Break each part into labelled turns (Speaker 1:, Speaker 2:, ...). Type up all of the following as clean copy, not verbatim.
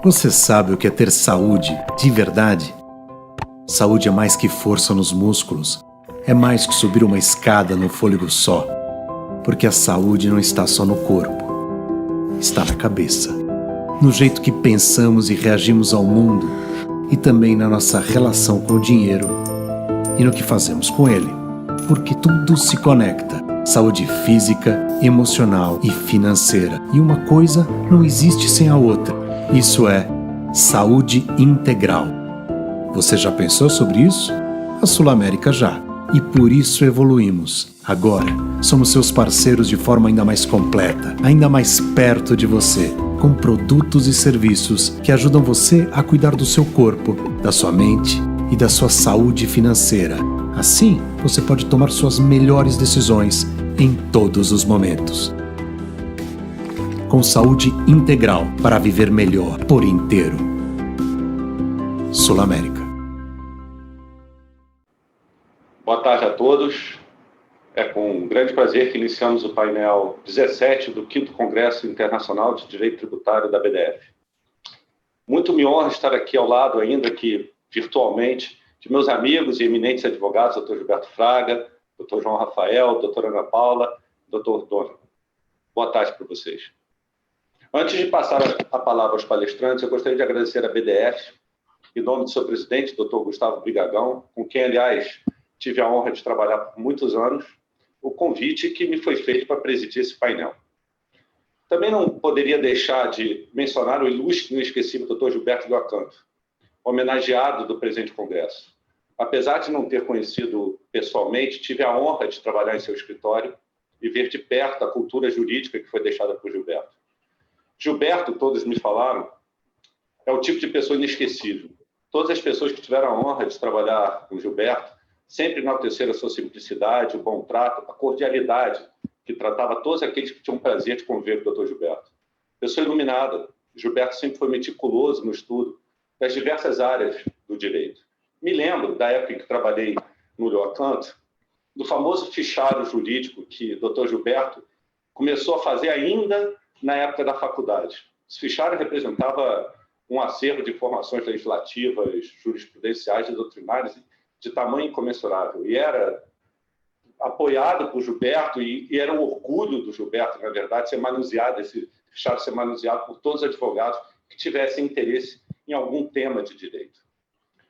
Speaker 1: Você sabe o que é ter saúde de verdade? Saúde é mais que força nos músculos, é mais que subir uma escada no fôlego só, porque a saúde não está só no corpo, está na cabeça, no jeito que pensamos e reagimos ao mundo e também na nossa relação com o dinheiro e no que fazemos com ele, porque tudo se conecta. Saúde física, emocional e financeira. E uma coisa não existe sem a outra. Isso é saúde integral. Você já pensou sobre isso? A Sul América já. E por isso evoluímos. Agora, somos seus parceiros de forma ainda mais completa, ainda mais perto de você, com produtos e serviços que ajudam você a cuidar do seu corpo, da sua mente e da sua saúde financeira. Assim, você pode tomar suas melhores decisões em todos os momentos. Com saúde integral para viver melhor por inteiro. Sul América.
Speaker 2: Boa tarde a todos. É com um grande prazer que iniciamos o painel 17 do 5º Congresso Internacional de Direito Tributário da BDF. Muito me honra estar aqui ao lado, ainda que virtualmente, de meus amigos e eminentes advogados, Dr. Gilberto Fraga, Dr. João Rafael, Dra. Ana Paula, Dr. Donovan. Boa tarde para vocês. Antes de passar a palavra aos palestrantes, eu gostaria de agradecer à BDF, em nome do seu presidente, Dr. Gustavo Brigagão, com quem, aliás, tive a honra de trabalhar por muitos anos, o convite que me foi feito para presidir esse painel. Também não poderia deixar de mencionar o ilustre e inesquecível Dr. Gilberto de Ocampo, homenageado do presente Congresso. Apesar de não ter conhecido pessoalmente, tive a honra de trabalhar em seu escritório e ver de perto a cultura jurídica que foi deixada por Gilberto. Gilberto, todos me falaram, é o tipo de pessoa inesquecível. Todas as pessoas que tiveram a honra de trabalhar com Gilberto sempre enalteceram a sua simplicidade, o bom trato, a cordialidade que tratava todos aqueles que tinham o prazer de conviver com o Dr. Gilberto. Pessoa iluminada, Gilberto sempre foi meticuloso no estudo das diversas áreas do direito. Me lembro da época em que trabalhei no Ocampo, do famoso fichário jurídico que o Dr. Gilberto começou a fazer ainda na época da faculdade. Esse fichário representava um acervo de informações legislativas, jurisprudenciais e doutrinárias de tamanho incomensurável. E era apoiado por Gilberto e era um orgulho do Gilberto, na verdade, ser manuseado, esse fichário ser manuseado por todos os advogados que tivessem interesse em algum tema de direito.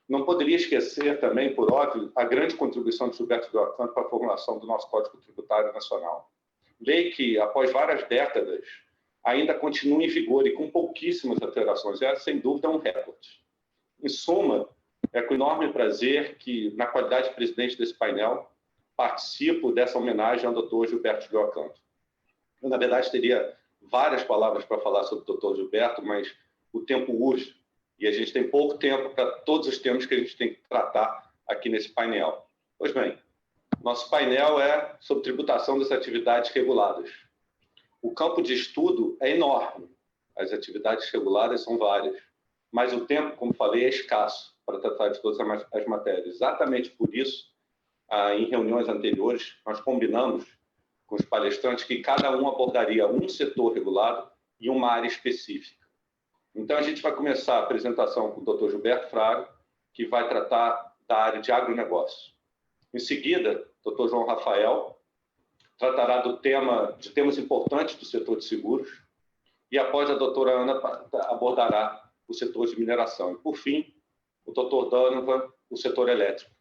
Speaker 2: Não poderia esquecer também, por óbvio, a grande contribuição de Gilberto de Ocampo para a formulação do nosso Código Tributário Nacional. Lei que, após várias décadas, ainda continua em vigor e com pouquíssimas alterações. É, sem dúvida, um recorde. Em suma, é com enorme prazer que, na qualidade de presidente desse painel, participo dessa homenagem ao Dr. Gilberto de Ocampo. Eu, na verdade, teria várias palavras para falar sobre o Dr. Gilberto, mas o tempo urge e a gente tem pouco tempo para todos os temas que a gente tem que tratar aqui nesse painel. Pois bem, nosso painel é sobre tributação das atividades reguladas. O campo de estudo é enorme, as atividades reguladas são várias, mas o tempo, como falei, é escasso para tratar de todas as matérias. Exatamente por isso, em reuniões anteriores, nós combinamos com os palestrantes que cada um abordaria um setor regulado e uma área específica. Então, a gente vai começar a apresentação com o Dr. Gilberto Fraga, que vai tratar da área de agronegócio. Em seguida, o Dr. João Rafael tratará de temas importantes do setor de seguros e, após, a doutora Ana abordará o setor de mineração. E, por fim, o Dr. Donovan, o setor elétrico.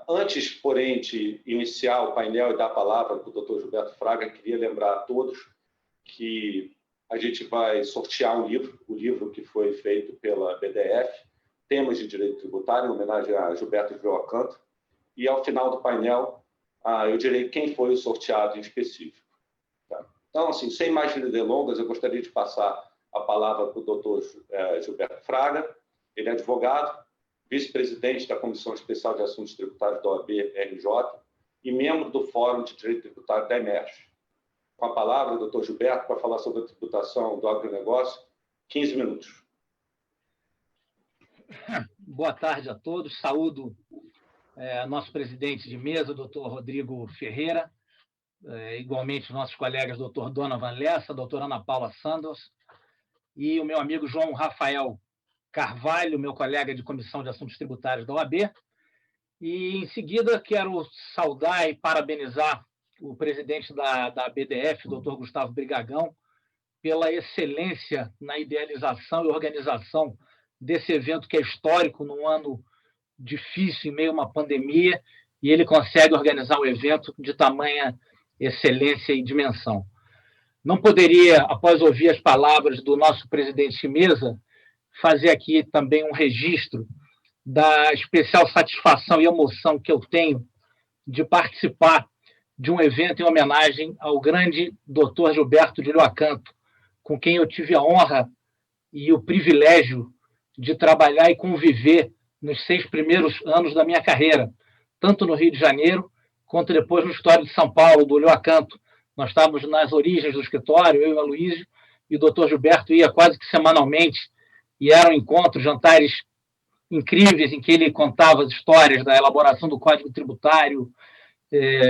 Speaker 2: Antes, porém, de iniciar o painel e dar a palavra para o Dr. Gilberto Fraga, queria lembrar a todos que a gente vai sortear um livro, o livro que foi feito pela BDF, Temas de Direito Tributário, em homenagem a Gilberto de Ocampo, e ao final do painel eu direi quem foi o sorteado em específico. Tá? Então, assim, sem mais delongas, eu gostaria de passar a palavra para o Dr. Gilberto Fraga. Ele é advogado, vice-presidente da Comissão Especial de Assuntos Tributários da OAB-RJ e membro do Fórum de Direito Tributário da EMERGE. Com a palavra, o Dr. Gilberto, para falar sobre a tributação do agronegócio, 15 minutos.
Speaker 3: Boa tarde a todos. Saúdo nosso presidente de mesa, doutor Rodrigo Ferreira, igualmente nossos colegas doutor Donovan Lessa, doutora Ana Paula Santos, e o meu amigo João Rafael Carvalho, meu colega de Comissão de Assuntos Tributários da OAB. E, em seguida, quero saudar e parabenizar o presidente da BDF, doutor Gustavo Brigagão, pela excelência na idealização e organização desse evento que é histórico num ano difícil, em meio a uma pandemia, e ele consegue organizar um evento de tamanha excelência e dimensão. Não poderia, após ouvir as palavras do nosso presidente de mesa, fazer aqui também um registro da especial satisfação e emoção que eu tenho de participar de um evento em homenagem ao grande Dr. Gilberto de Lhoacanto, com quem eu tive a honra e o privilégio de trabalhar e conviver nos 6 primeiros anos da minha carreira, tanto no Rio de Janeiro, quanto depois no escritório de São Paulo, do Lhoacanto. Nós estávamos nas origens do escritório, eu e o Aloysio, e o doutor Gilberto ia quase que semanalmente, e eram encontros, jantares incríveis, em que ele contava as histórias da elaboração do Código Tributário,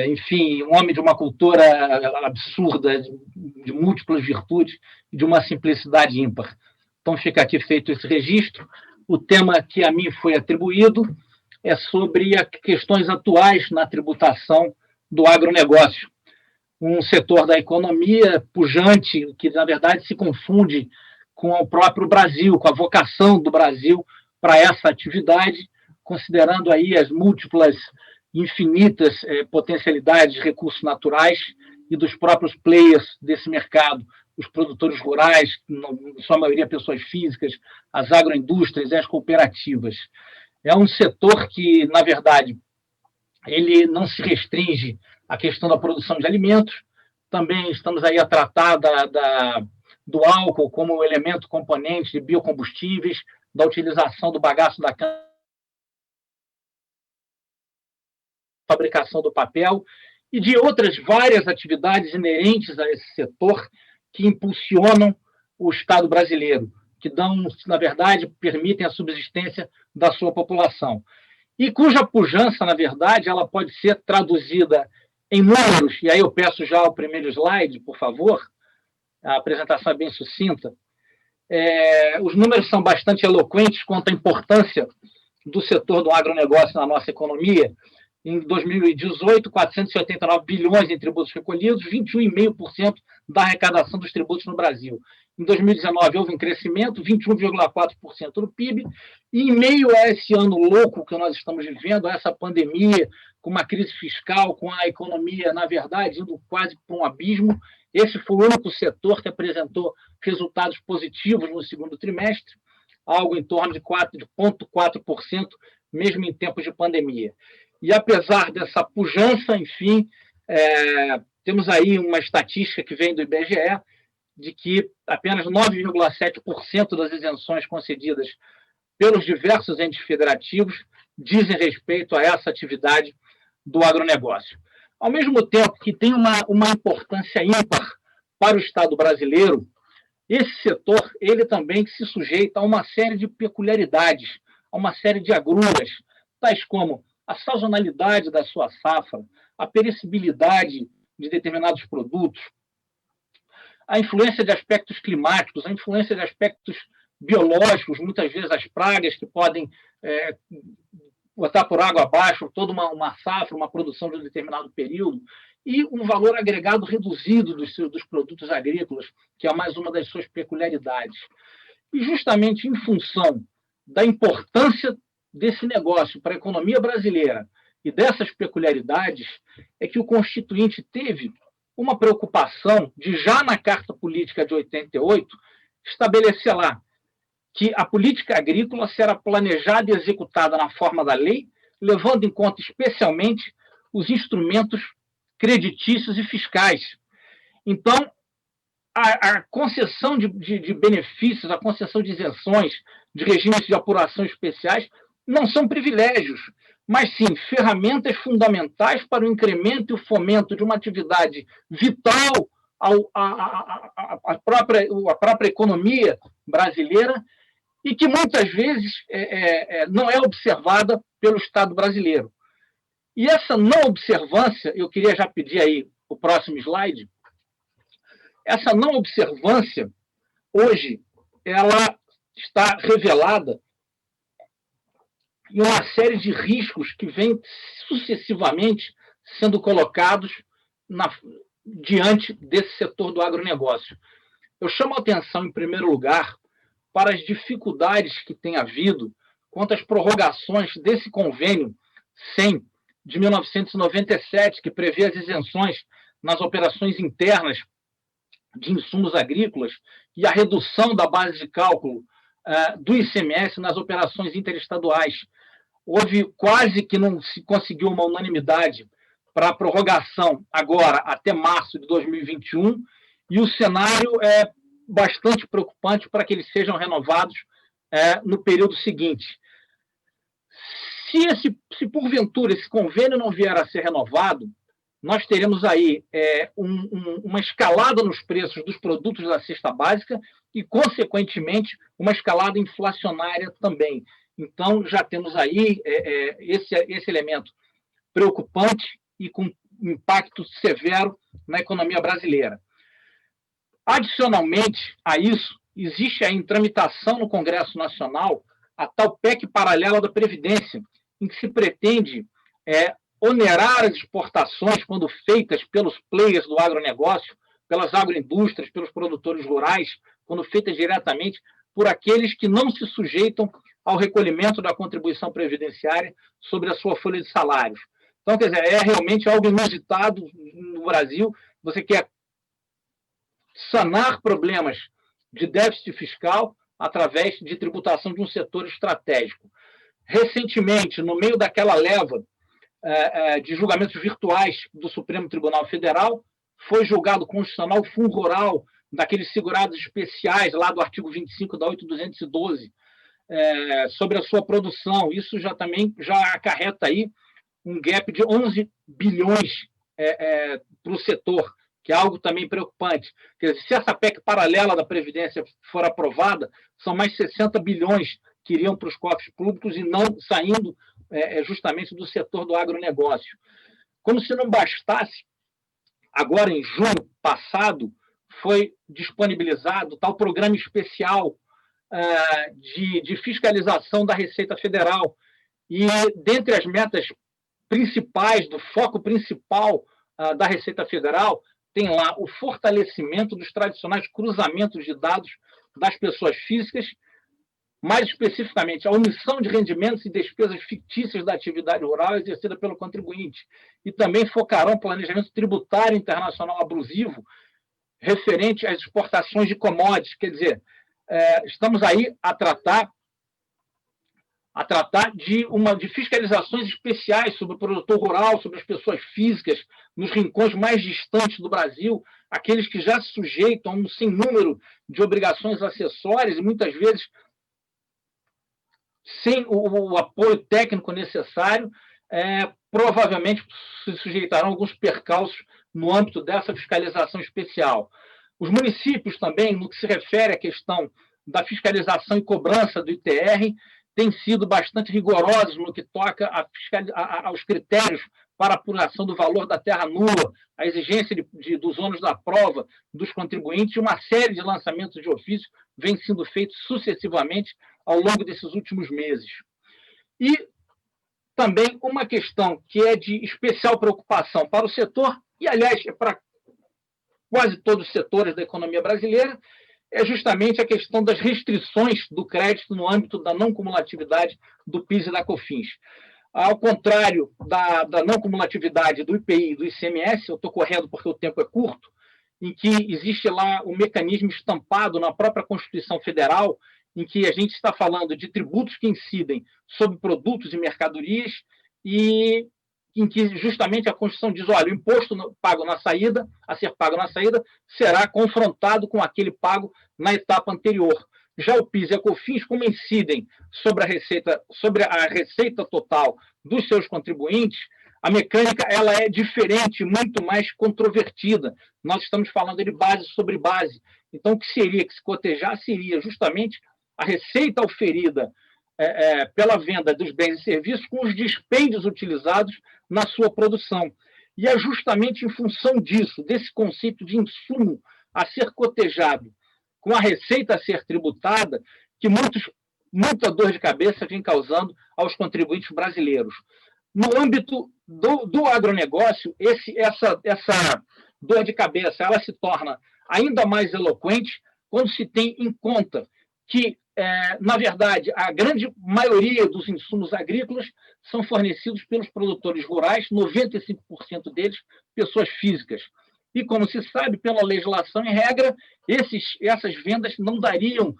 Speaker 3: enfim, um homem de uma cultura absurda, de múltiplas virtudes, de uma simplicidade ímpar. Então, fica aqui feito esse registro. O tema que a mim foi atribuído é sobre as questões atuais na tributação do agronegócio, um setor da economia pujante, que, na verdade, se confunde com o próprio Brasil, com a vocação do Brasil para essa atividade, considerando aí as múltiplas, infinitas potencialidades de recursos naturais e dos próprios players desse mercado, os produtores rurais, em sua maioria pessoas físicas, as agroindústrias e as cooperativas. É um setor que, na verdade, ele não se restringe à questão da produção de alimentos, também estamos aí a tratar do álcool como elemento componente de biocombustíveis, da utilização do bagaço da cana, fabricação do papel e de outras várias atividades inerentes a esse setor que impulsionam o Estado brasileiro, que dão, na verdade, permitem a subsistência da sua população. E cuja pujança, na verdade, ela pode ser traduzida em números, e aí eu peço já o primeiro slide, por favor, a apresentação é bem sucinta. Os números são bastante eloquentes quanto à importância do setor do agronegócio na nossa economia. Em 2018, 489 bilhões em tributos recolhidos, 21,5% da arrecadação dos tributos no Brasil. Em 2019, houve um crescimento, 21,4% do PIB, e em meio a esse ano louco que nós estamos vivendo, a essa pandemia, com uma crise fiscal, com a economia, na verdade, indo quase para um abismo, esse foi o único setor que apresentou resultados positivos no segundo trimestre, algo em torno de 0,4%, mesmo em tempos de pandemia. E apesar dessa pujança, enfim, temos aí uma estatística que vem do IBGE, de que apenas 9,7% das isenções concedidas pelos diversos entes federativos dizem respeito a essa atividade do agronegócio. Ao mesmo tempo que tem uma importância ímpar para o Estado brasileiro, esse setor ele também se sujeita a uma série de peculiaridades, a uma série de agruras, tais como a sazonalidade da sua safra, a perecibilidade de determinados produtos, a influência de aspectos climáticos, a influência de aspectos biológicos, muitas vezes as pragas que podem botar por água abaixo toda uma safra, uma produção de um determinado período, e um valor agregado reduzido dos produtos agrícolas, que é mais uma das suas peculiaridades. E justamente em função da importância desse negócio para a economia brasileira e dessas peculiaridades, é que o Constituinte teve uma preocupação de, já na Carta Política de 88, estabelecer lá que a política agrícola será planejada e executada na forma da lei, levando em conta especialmente os instrumentos creditícios e fiscais. Então, a concessão de benefícios, a concessão de isenções, de regimes de apuração especiais, não são privilégios, mas sim ferramentas fundamentais para o incremento e o fomento de uma atividade vital à própria economia brasileira e que muitas vezes não é observada pelo Estado brasileiro. E essa não observância, eu queria já pedir aí o próximo slide, essa não observância, hoje, ela está revelada em uma série de riscos que vêm sucessivamente sendo colocados diante desse setor do agronegócio. Eu chamo a atenção, em primeiro lugar, para as dificuldades que tem havido quanto às prorrogações desse convênio 100 de 1997, que prevê as isenções nas operações internas de insumos agrícolas e a redução da base de cálculo do ICMS nas operações interestaduais. Houve quase que não se conseguiu uma unanimidade para a prorrogação agora até março de 2021, e o cenário é bastante preocupante para que eles sejam renovados no período seguinte. Se porventura esse convênio não vier a ser renovado, nós teremos aí uma escalada nos preços dos produtos da cesta básica e, consequentemente, uma escalada inflacionária também. Então, já temos aí esse elemento preocupante e com impacto severo na economia brasileira. Adicionalmente a isso, existe aí em tramitação no Congresso Nacional a tal PEC paralela da Previdência, em que se pretende onerar as exportações quando feitas pelos players do agronegócio, pelas agroindústrias, pelos produtores rurais, quando feitas diretamente por aqueles que não se sujeitam ao recolhimento da contribuição previdenciária sobre a sua folha de salários. Então, quer dizer, é realmente algo inusitado no Brasil. Você quer sanar problemas de déficit fiscal através de tributação de um setor estratégico. Recentemente, no meio daquela leva de julgamentos virtuais do Supremo Tribunal Federal, foi julgado constitucional o fundo rural daqueles segurados especiais lá do artigo 25 da 8.212 sobre a sua produção. Isso também acarreta aí um gap de 11 bilhões para o setor, que é algo também preocupante. Quer dizer, se essa PEC paralela da Previdência for aprovada, são mais 60 bilhões que iriam para os cofres públicos e não saindo justamente do setor do agronegócio. Como se não bastasse, agora em junho passado, foi disponibilizado tal programa especial de fiscalização da Receita Federal. E, dentre as metas principais, do foco principal da Receita Federal, tem lá o fortalecimento dos tradicionais cruzamentos de dados das pessoas físicas, mais especificamente, a omissão de rendimentos e despesas fictícias da atividade rural exercida pelo contribuinte. E também focarão planejamento tributário internacional abusivo referente às exportações de commodities. Quer dizer, estamos aí a tratar de fiscalizações especiais sobre o produtor rural, sobre as pessoas físicas, nos rincões mais distantes do Brasil, aqueles que já se sujeitam a um sem número de obrigações acessórias e muitas vezes sem o apoio técnico necessário, provavelmente se sujeitarão a alguns percalços no âmbito dessa fiscalização especial. Os municípios também, no que se refere à questão da fiscalização e cobrança do ITR, têm sido bastante rigorosos no que toca aos critérios para apuração do valor da terra nula, a exigência dos ônus da prova dos contribuintes, e uma série de lançamentos de ofício vem sendo feitos sucessivamente ao longo desses últimos meses. E também uma questão que é de especial preocupação para o setor, e, aliás, para quase todos os setores da economia brasileira, é justamente a questão das restrições do crédito no âmbito da não cumulatividade do PIS e da COFINS. Ao contrário da não cumulatividade do IPI e do ICMS, eu estou correndo porque o tempo é curto, em que existe lá um mecanismo estampado na própria Constituição Federal, em que a gente está falando de tributos que incidem sobre produtos e mercadorias, e em que justamente a Constituição diz, olha, o imposto pago na saída, a ser pago na saída, será confrontado com aquele pago na etapa anterior. Já o PIS e a COFINS, como incidem sobre a receita total dos seus contribuintes, a mecânica ela é diferente, muito mais controvertida. Nós estamos falando de base sobre base. Então, o que seria que se cotejar seria justamente a receita oferida pela venda dos bens e serviços com os dispêndios utilizados na sua produção. E é justamente em função disso, desse conceito de insumo a ser cotejado com a receita a ser tributada, que muita dor de cabeça vem causando aos contribuintes brasileiros. No âmbito do agronegócio, essa dor de cabeça ela se torna ainda mais eloquente quando se tem em conta que, na verdade, a grande maioria dos insumos agrícolas são fornecidos pelos produtores rurais, 95% deles pessoas físicas. E, como se sabe, pela legislação, em regra, essas vendas não dariam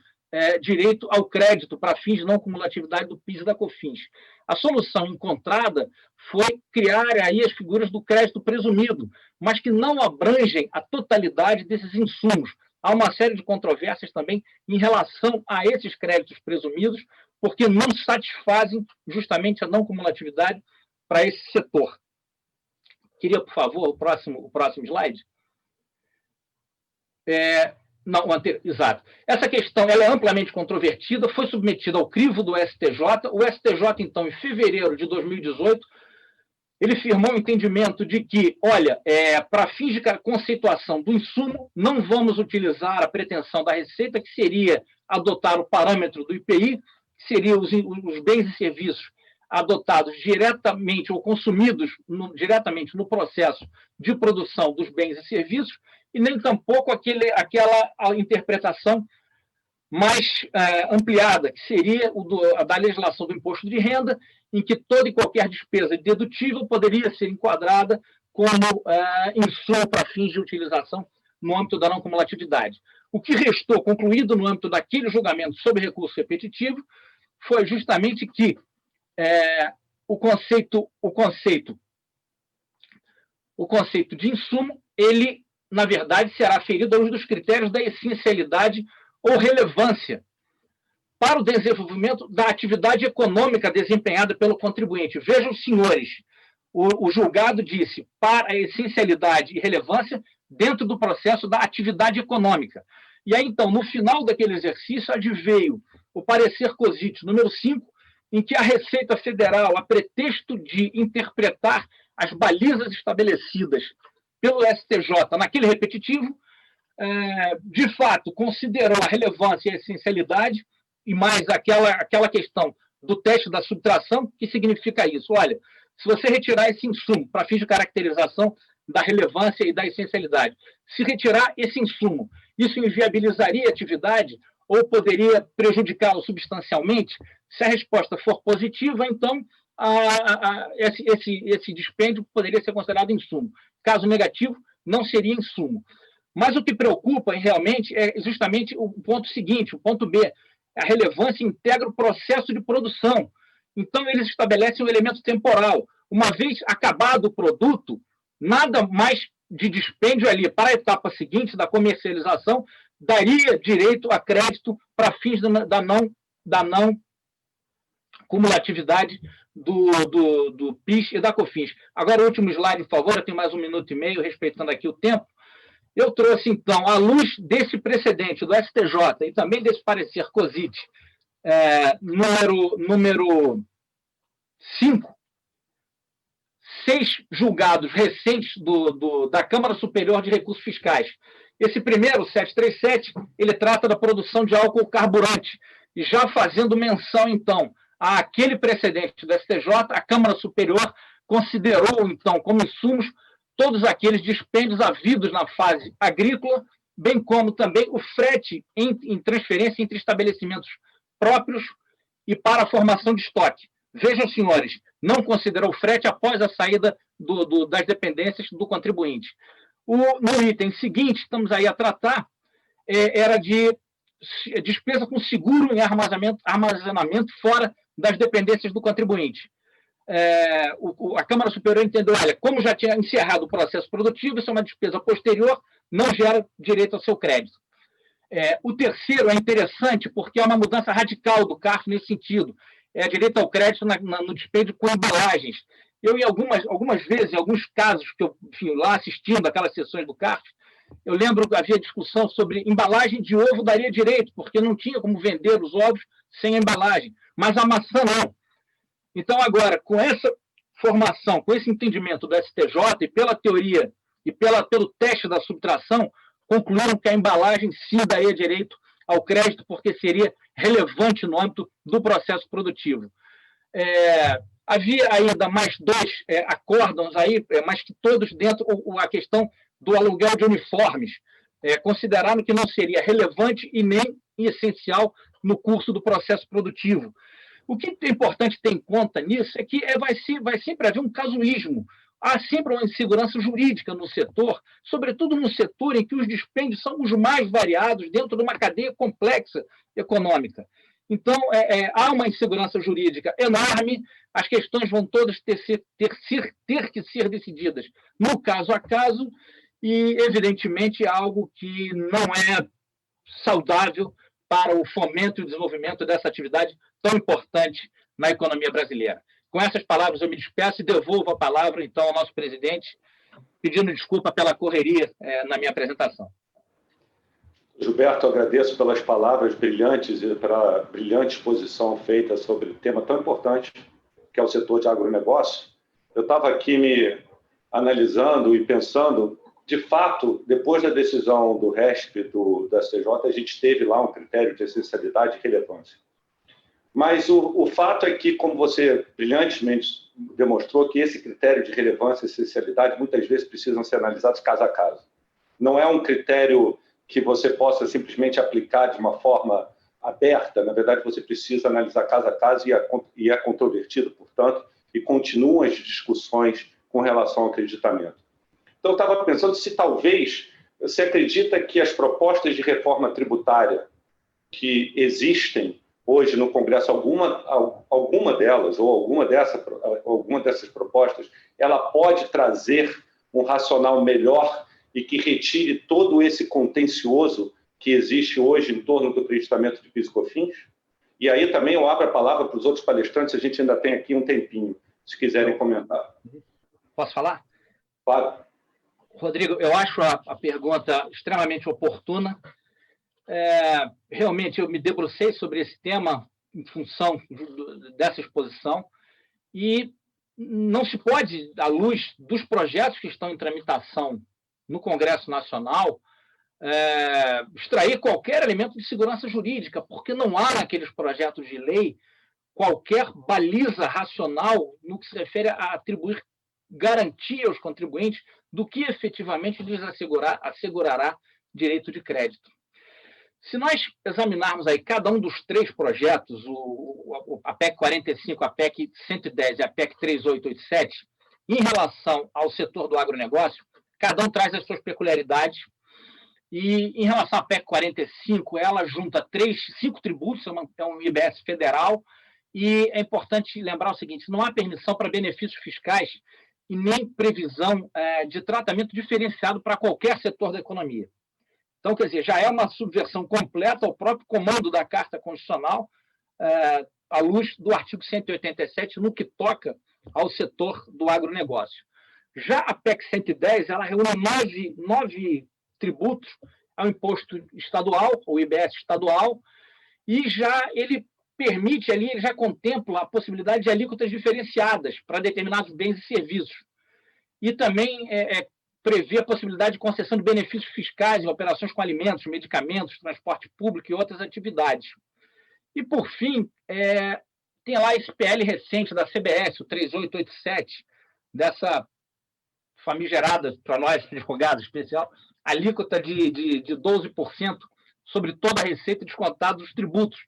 Speaker 3: direito ao crédito para fins de não cumulatividade do PIS e da COFINS. A solução encontrada foi criar aí as figuras do crédito presumido, mas que não abrangem a totalidade desses insumos. Há uma série de controvérsias também em relação a esses créditos presumidos, porque não satisfazem justamente a não cumulatividade para esse setor. Queria, por favor, o próximo slide. Não, exato. Essa questão ela é amplamente controvertida, foi submetida ao crivo do STJ. O STJ, então, em fevereiro de 2018, ele firmou o entendimento de que, olha, para fins de conceituação do insumo, não vamos utilizar a pretensão da Receita, que seria adotar o parâmetro do IPI, que seriam os bens e serviços adotados diretamente ou consumidos diretamente no processo de produção dos bens e serviços, e nem tampouco aquela interpretação mais ampliada, que seria a da legislação do imposto de renda, em que toda e qualquer despesa dedutível poderia ser enquadrada como insumo para fins de utilização no âmbito da não cumulatividade. O que restou concluído no âmbito daquele julgamento sobre recurso repetitivo foi justamente que o conceito de insumo, ele, na verdade, será aferido à luz dos critérios da essencialidade ou relevância para o desenvolvimento da atividade econômica desempenhada pelo contribuinte. Vejam, senhores, o julgado disse para a essencialidade e relevância dentro do processo da atividade econômica. E aí, então, no final daquele exercício, adveio o parecer COSIT número 5, em que a Receita Federal, a pretexto de interpretar as balizas estabelecidas pelo STJ naquele repetitivo, de fato, considerou a relevância e a essencialidade, e mais aquela questão do teste da subtração, que significa isso. Olha, se você retirar esse insumo para fins de caracterização da relevância e da essencialidade, se retirar esse insumo, isso inviabilizaria a atividade ou poderia prejudicá-lo substancialmente? Se a resposta for positiva, então esse dispêndio poderia ser considerado insumo. Caso negativo, não seria insumo. Mas o que preocupa realmente é justamente o ponto seguinte, o ponto B. A relevância integra o processo de produção. Então, eles estabelecem um elemento temporal. Uma vez acabado o produto, nada mais de dispêndio ali para a etapa seguinte da comercialização daria direito a crédito para fins da não cumulatividade do PIS e da COFINS. Agora, o último slide, por favor, eu tenho mais 1 minuto e meio, respeitando aqui o tempo. Eu trouxe, então, à luz desse precedente do STJ e também desse parecer COSIT número 5, 6 julgados recentes da Câmara Superior de Recursos Fiscais. Esse primeiro, 737, ele trata da produção de álcool carburante. E já fazendo menção, então, àquele precedente do STJ, a Câmara Superior considerou, então, como insumos todos aqueles dispêndios havidos na fase agrícola, bem como também o frete em transferência entre estabelecimentos próprios e para a formação de estoque. Vejam, senhores, não considerou o frete após a saída das dependências do contribuinte. No item seguinte, estamos aí a tratar, era de despesa com seguro em armazenamento fora das dependências do contribuinte. A Câmara Superior entendeu, olha, como já tinha encerrado o processo produtivo, isso é uma despesa posterior, não gera direito ao seu crédito. O terceiro é interessante porque é uma mudança radical do CARF nesse sentido. É direito ao crédito no dispêndio com embalagens. Eu, em algumas vezes, em alguns casos que eu enfim, lá assistindo aquelas sessões do CARF, eu lembro que havia discussão sobre embalagem de ovo daria direito, porque não tinha como vender os ovos sem embalagem, mas a maçã não. Então, agora, com essa formação, com esse entendimento do STJ e pela teoria e pelo teste da subtração, concluíram que a embalagem sim daria direito ao crédito, porque seria relevante no âmbito do processo produtivo. Havia ainda mais dois acórdãos aí, mas que todos dentro a questão do aluguel de uniformes, consideraram que não seria relevante e nem essencial no curso do processo produtivo. O que é importante ter em conta nisso é que vai sempre haver um casuísmo. Há sempre uma insegurança jurídica no setor, sobretudo no setor em que os dispêndios são os mais variados dentro de uma cadeia complexa econômica. Então, há uma insegurança jurídica enorme, as questões vão todas ter que ser decididas no caso a caso, e, evidentemente, é algo que não é saudável para o fomento e o desenvolvimento dessa atividade tão importante na economia brasileira. Com essas palavras, eu me despeço e devolvo a palavra, então, ao nosso presidente, pedindo desculpa pela correria na minha apresentação.
Speaker 2: Gilberto, agradeço pelas palavras brilhantes e pela brilhante exposição feita sobre o tema tão importante que é o setor de agronegócio. Eu estava aqui me analisando e pensando, de fato, depois da decisão do RESP, do STJ, a gente teve lá um critério de essencialidade e relevância. Mas o fato é que, como você brilhantemente demonstrou, que esse critério de relevância e essencialidade muitas vezes precisam ser analisados caso a caso. Não é um critério que você possa simplesmente aplicar de uma forma aberta. Na verdade, você precisa analisar caso a caso e é controvertido, portanto, e continuam as discussões com relação ao acreditamento. Então, eu estava pensando se talvez você acredita que as propostas de reforma tributária que existem hoje no Congresso, alguma delas, ou alguma dessas propostas, ela pode trazer um racional melhor e que retire todo esse contencioso que existe hoje em torno do acreditamento de PIS e COFINS? E aí também eu abro a palavra para os outros palestrantes, a gente ainda tem aqui um tempinho, se quiserem comentar.
Speaker 3: Posso falar?
Speaker 2: Claro.
Speaker 3: Rodrigo, eu acho a pergunta extremamente oportuna. Realmente, eu me debrucei sobre esse tema em função dessa exposição e não se pode, à luz dos projetos que estão em tramitação no Congresso Nacional, extrair qualquer elemento de segurança jurídica, porque não há naqueles projetos de lei qualquer baliza racional no que se refere a atribuir garantia aos contribuintes do que efetivamente lhes assegurará direito de crédito. Se nós examinarmos aí cada um dos três projetos, a PEC 45, a PEC 110 e a PEC 3887, em relação ao setor do agronegócio, cada um traz as suas peculiaridades. E, em relação à PEC 45, ela junta 5 tributos, é um IBS federal, e é importante lembrar o seguinte: não há permissão para benefícios fiscais e nem previsão de tratamento diferenciado para qualquer setor da economia. Então, quer dizer, já é uma subversão completa ao próprio comando da Carta Constitucional, à luz do artigo 187, no que toca ao setor do agronegócio. Já a PEC 110, ela reúne 9 tributos ao imposto estadual, o IBS estadual, e ele permite ali, ele já contempla a possibilidade de alíquotas diferenciadas para determinados bens e serviços. E também prevê a possibilidade de concessão de benefícios fiscais em operações com alimentos, medicamentos, transporte público e outras atividades. E, por fim, tem lá esse PL recente da CBS, o 3887, dessa famigerada, para nós, advogados especial, alíquota de 12% sobre toda a receita descontada dos tributos.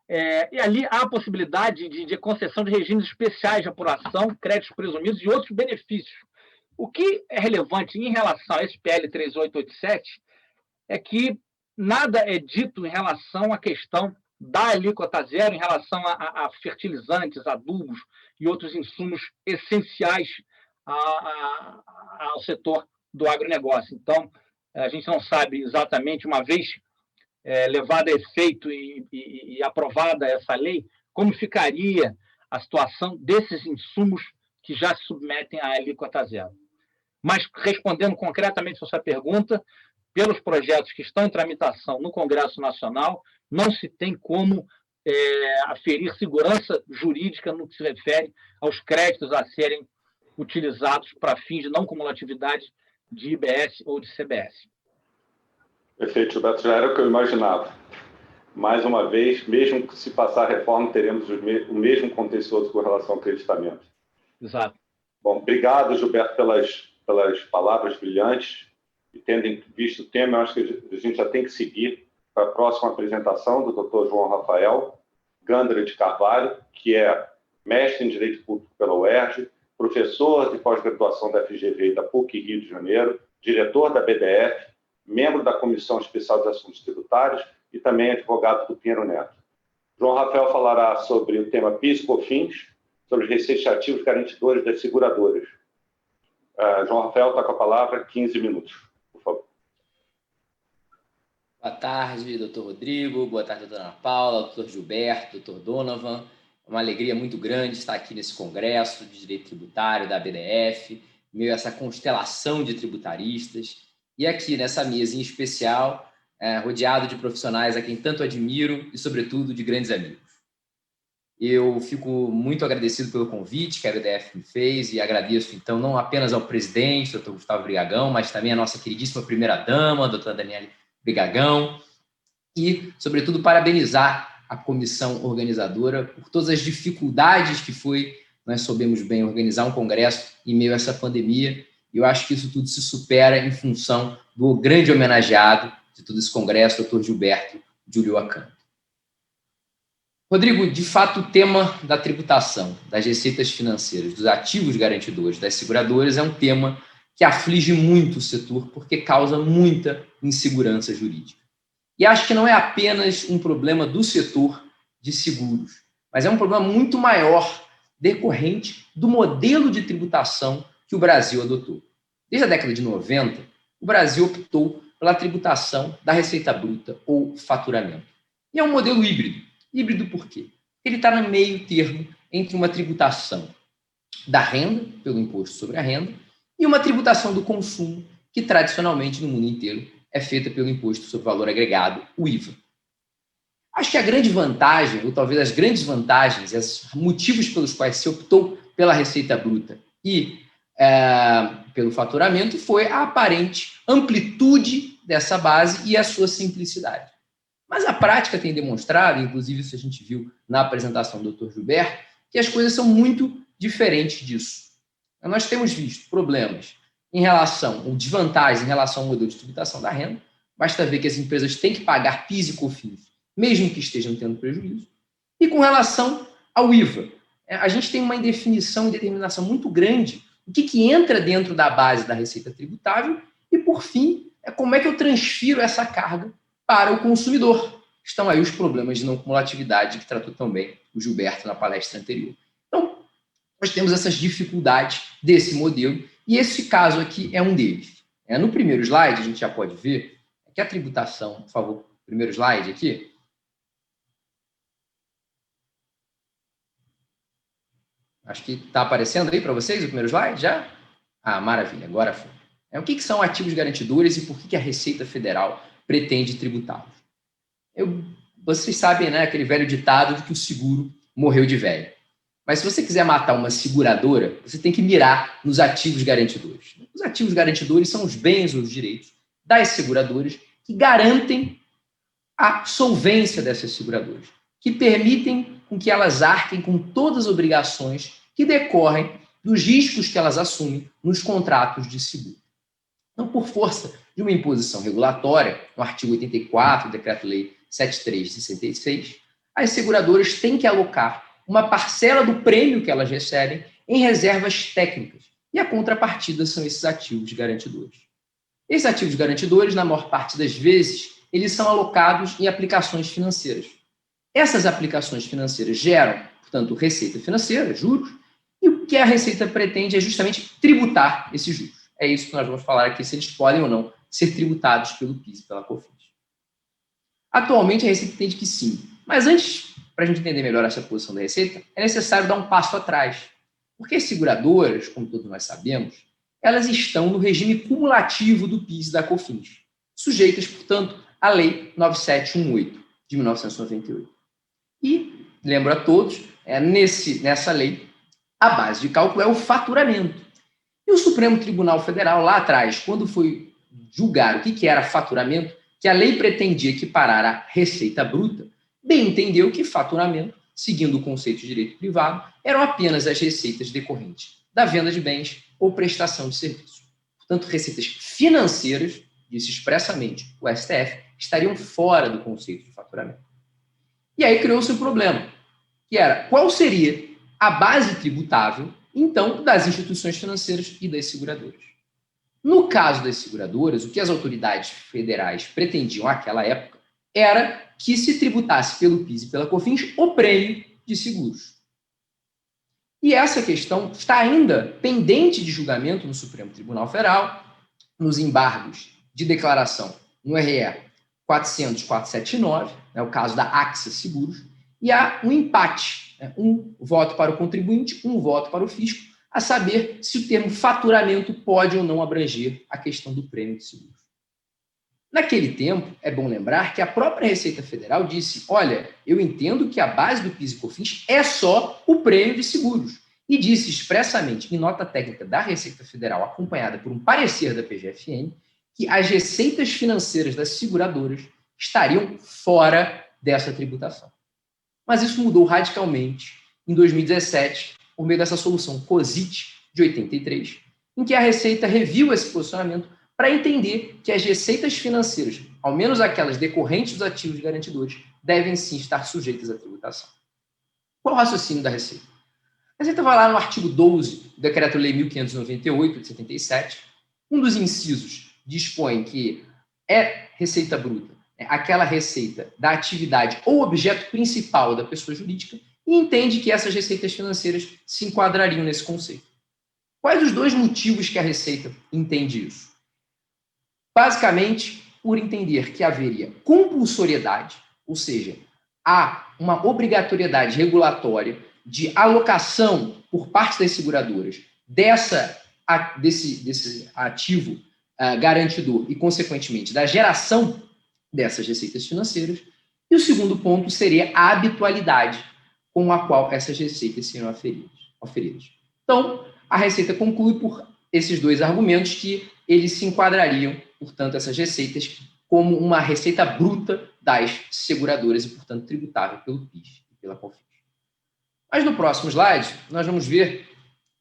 Speaker 3: E ali há a possibilidade de concessão de regimes especiais de apuração, créditos presumidos e outros benefícios. O que é relevante em relação a esse PL 3887 é que nada é dito em relação à questão da alíquota zero, em relação a fertilizantes, adubos e outros insumos essenciais ao setor do agronegócio. Então, a gente não sabe exatamente, uma vez levada a efeito e aprovada essa lei, como ficaria a situação desses insumos que já se submetem à alíquota zero. Mas, respondendo concretamente a sua pergunta, pelos projetos que estão em tramitação no Congresso Nacional, não se tem como aferir segurança jurídica no que se refere aos créditos a serem utilizados para fins de não cumulatividade de IBS ou de CBS.
Speaker 2: Perfeito, Gilberto, já era o que eu imaginava. Mais uma vez, mesmo que se passar a reforma, teremos o mesmo contencioso com relação ao acreditamento.
Speaker 3: Exato.
Speaker 2: Bom, obrigado, Gilberto, pelas palavras brilhantes. E tendo visto o tema, eu acho que a gente já tem que seguir para a próxima apresentação do Dr. João Rafael Gandra de Carvalho, que é mestre em Direito Público pela UERJ, professor de pós-graduação da FGV e da PUC Rio de Janeiro, diretor da BDF, membro da Comissão Especial de Assuntos Tributários e também advogado do Pinheiro Neto. João Rafael falará sobre o tema PIS e COFINS, sobre os receitos ativos garantidores das seguradoras. João Rafael, está com a palavra, 15 minutos, por favor.
Speaker 4: Boa tarde, doutor Rodrigo, boa tarde, doutora Ana Paula, doutor Gilberto, doutor Donovan. É uma alegria muito grande estar aqui nesse congresso de Direito Tributário da BDF, meio a essa constelação de tributaristas, e aqui nessa mesa em especial, rodeado de profissionais a quem tanto admiro e, sobretudo, de grandes amigos. Eu fico muito agradecido pelo convite que a BDF me fez e agradeço, então, não apenas ao presidente, doutor Gustavo Brigagão, mas também à nossa queridíssima primeira-dama, doutora Daniele Brigagão, e, sobretudo, parabenizar a comissão organizadora por todas as dificuldades que nós soubemos bem organizar um congresso em meio a essa pandemia, e eu acho que isso tudo se supera em função do grande homenageado de todo esse congresso, doutor Gilberto Júlio Acanto. Rodrigo, de fato, o tema da tributação, das receitas financeiras, dos ativos garantidores, das seguradoras, é um tema que aflige muito o setor porque causa muita insegurança jurídica. E acho que não é apenas um problema do setor de seguros, mas é um problema muito maior decorrente do modelo de tributação que o Brasil adotou. Desde a década de 90, o Brasil optou pela tributação da receita bruta ou faturamento. E é um modelo híbrido. Híbrido por quê? Ele está no meio termo entre uma tributação da renda, pelo imposto sobre a renda, e uma tributação do consumo, que tradicionalmente no mundo inteiro é feita pelo imposto sobre valor agregado, o IVA. Acho que a grande vantagem, ou talvez as grandes vantagens, e os motivos pelos quais se optou pela receita bruta e pelo faturamento, foi a aparente amplitude dessa base e a sua simplicidade. Mas a prática tem demonstrado, inclusive isso a gente viu na apresentação do Dr. Gilberto, que as coisas são muito diferentes disso. Nós temos visto problemas em relação, ou desvantagens em relação ao modelo de tributação da renda. Basta ver que as empresas têm que pagar PIS e COFINS, mesmo que estejam tendo prejuízo. E com relação ao IVA, a gente tem uma indefinição e determinação muito grande do que entra dentro da base da receita tributável e, por fim, como é que eu transfiro essa carga para o consumidor. Estão aí os problemas de não cumulatividade que tratou também o Gilberto na palestra anterior. Então, nós temos essas dificuldades desse modelo e esse caso aqui é um deles. No primeiro slide, a gente já pode ver que a tributação, por favor, primeiro slide aqui. Acho que está aparecendo aí para vocês o primeiro slide já? Ah, maravilha, agora foi. O que são ativos garantidores e por que a Receita Federal pretende tributá-los? Vocês sabem, né, aquele velho ditado de que o seguro morreu de velho. Mas se você quiser matar uma seguradora, você tem que mirar nos ativos garantidores. Os ativos garantidores são os bens ou os direitos das seguradoras que garantem a solvência dessas seguradoras, que permitem com que elas arquem com todas as obrigações que decorrem dos riscos que elas assumem nos contratos de seguro. Então, por força de uma imposição regulatória, no artigo 84 do Decreto-Lei 73/66, as seguradoras têm que alocar uma parcela do prêmio que elas recebem em reservas técnicas. E a contrapartida são esses ativos garantidores. Esses ativos garantidores, na maior parte das vezes, eles são alocados em aplicações financeiras. Essas aplicações financeiras geram, portanto, receita financeira, juros, e o que a Receita pretende é justamente tributar esses juros. É isso que nós vamos falar aqui, se eles podem ou não ser tributados pelo PIS e pela COFINS. Atualmente, a Receita entende que sim. Mas antes, para a gente entender melhor essa posição da Receita, é necessário dar um passo atrás. Porque as seguradoras, como todos nós sabemos, elas estão no regime cumulativo do PIS e da COFINS, sujeitas, portanto, à Lei 9718, de 1998. E, lembro a todos, nessa lei, a base de cálculo é o faturamento. E o Supremo Tribunal Federal, lá atrás, quando foi julgar o que era faturamento, que a lei pretendia equiparar à receita bruta, bem entendeu que faturamento, seguindo o conceito de direito privado, eram apenas as receitas decorrentes da venda de bens ou prestação de serviços. Portanto, receitas financeiras, disse expressamente o STF, estariam fora do conceito de faturamento. E aí criou-se um problema, que era qual seria a base tributável, então, das instituições financeiras e das seguradoras. No caso das seguradoras, o que as autoridades federais pretendiam naquela época era que se tributasse pelo PIS e pela COFINS o prêmio de seguros. E essa questão está ainda pendente de julgamento no Supremo Tribunal Federal, nos embargos de declaração no RE 400.479, o caso da AXA Seguros, e há um empate, um voto para o contribuinte, um voto para o fisco, a saber se o termo faturamento pode ou não abranger a questão do prêmio de seguros. Naquele tempo, é bom lembrar que a própria Receita Federal disse, olha, eu entendo que a base do PIS e COFINS é só o prêmio de seguros, e disse expressamente em nota técnica da Receita Federal, acompanhada por um parecer da PGFN, que as receitas financeiras das seguradoras estariam fora dessa tributação. Mas isso mudou radicalmente em 2017, por meio dessa solução COSIT de 83, em que a Receita reviu esse posicionamento para entender que as receitas financeiras, ao menos aquelas decorrentes dos ativos garantidores, devem sim estar sujeitas à tributação. Qual o raciocínio da Receita? A Receita vai lá no artigo 12 do Decreto-Lei 1598, de 77, um dos incisos dispõe que é receita bruta, aquela receita da atividade ou objeto principal da pessoa jurídica, e entende que essas receitas financeiras se enquadrariam nesse conceito. Quais os dois motivos que a Receita entende isso? Basicamente, por entender que haveria compulsoriedade, ou seja, há uma obrigatoriedade regulatória de alocação por parte das seguradoras desse ativo garantidor e, consequentemente, da geração dessas receitas financeiras. E o segundo ponto seria a habitualidade com a qual essas receitas seriam oferidas. Então, a Receita conclui por esses dois argumentos que eles se enquadrariam, portanto, essas receitas como uma receita bruta das seguradoras e, portanto, tributável pelo PIS e pela COFINS. Mas no próximo slide, nós vamos ver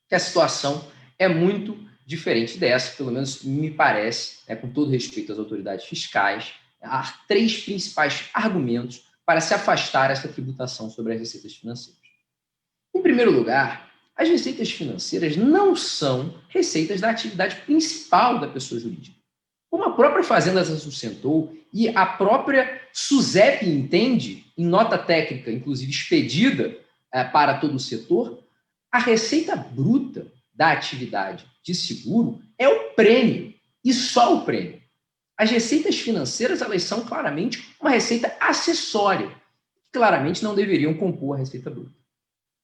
Speaker 4: que a situação é muito diferente dessa, pelo menos me parece, com todo respeito às autoridades fiscais, há três principais argumentos para se afastar essa tributação sobre as receitas financeiras. Em primeiro lugar, as receitas financeiras não são receitas da atividade principal da pessoa jurídica. Como a própria Fazenda já sustentou e a própria SUSEP entende, em nota técnica, inclusive expedida para todo o setor, a receita bruta da atividade de seguro é o prêmio, e só o prêmio. As receitas financeiras, elas são claramente uma receita acessória, que claramente não deveriam compor a receita bruta.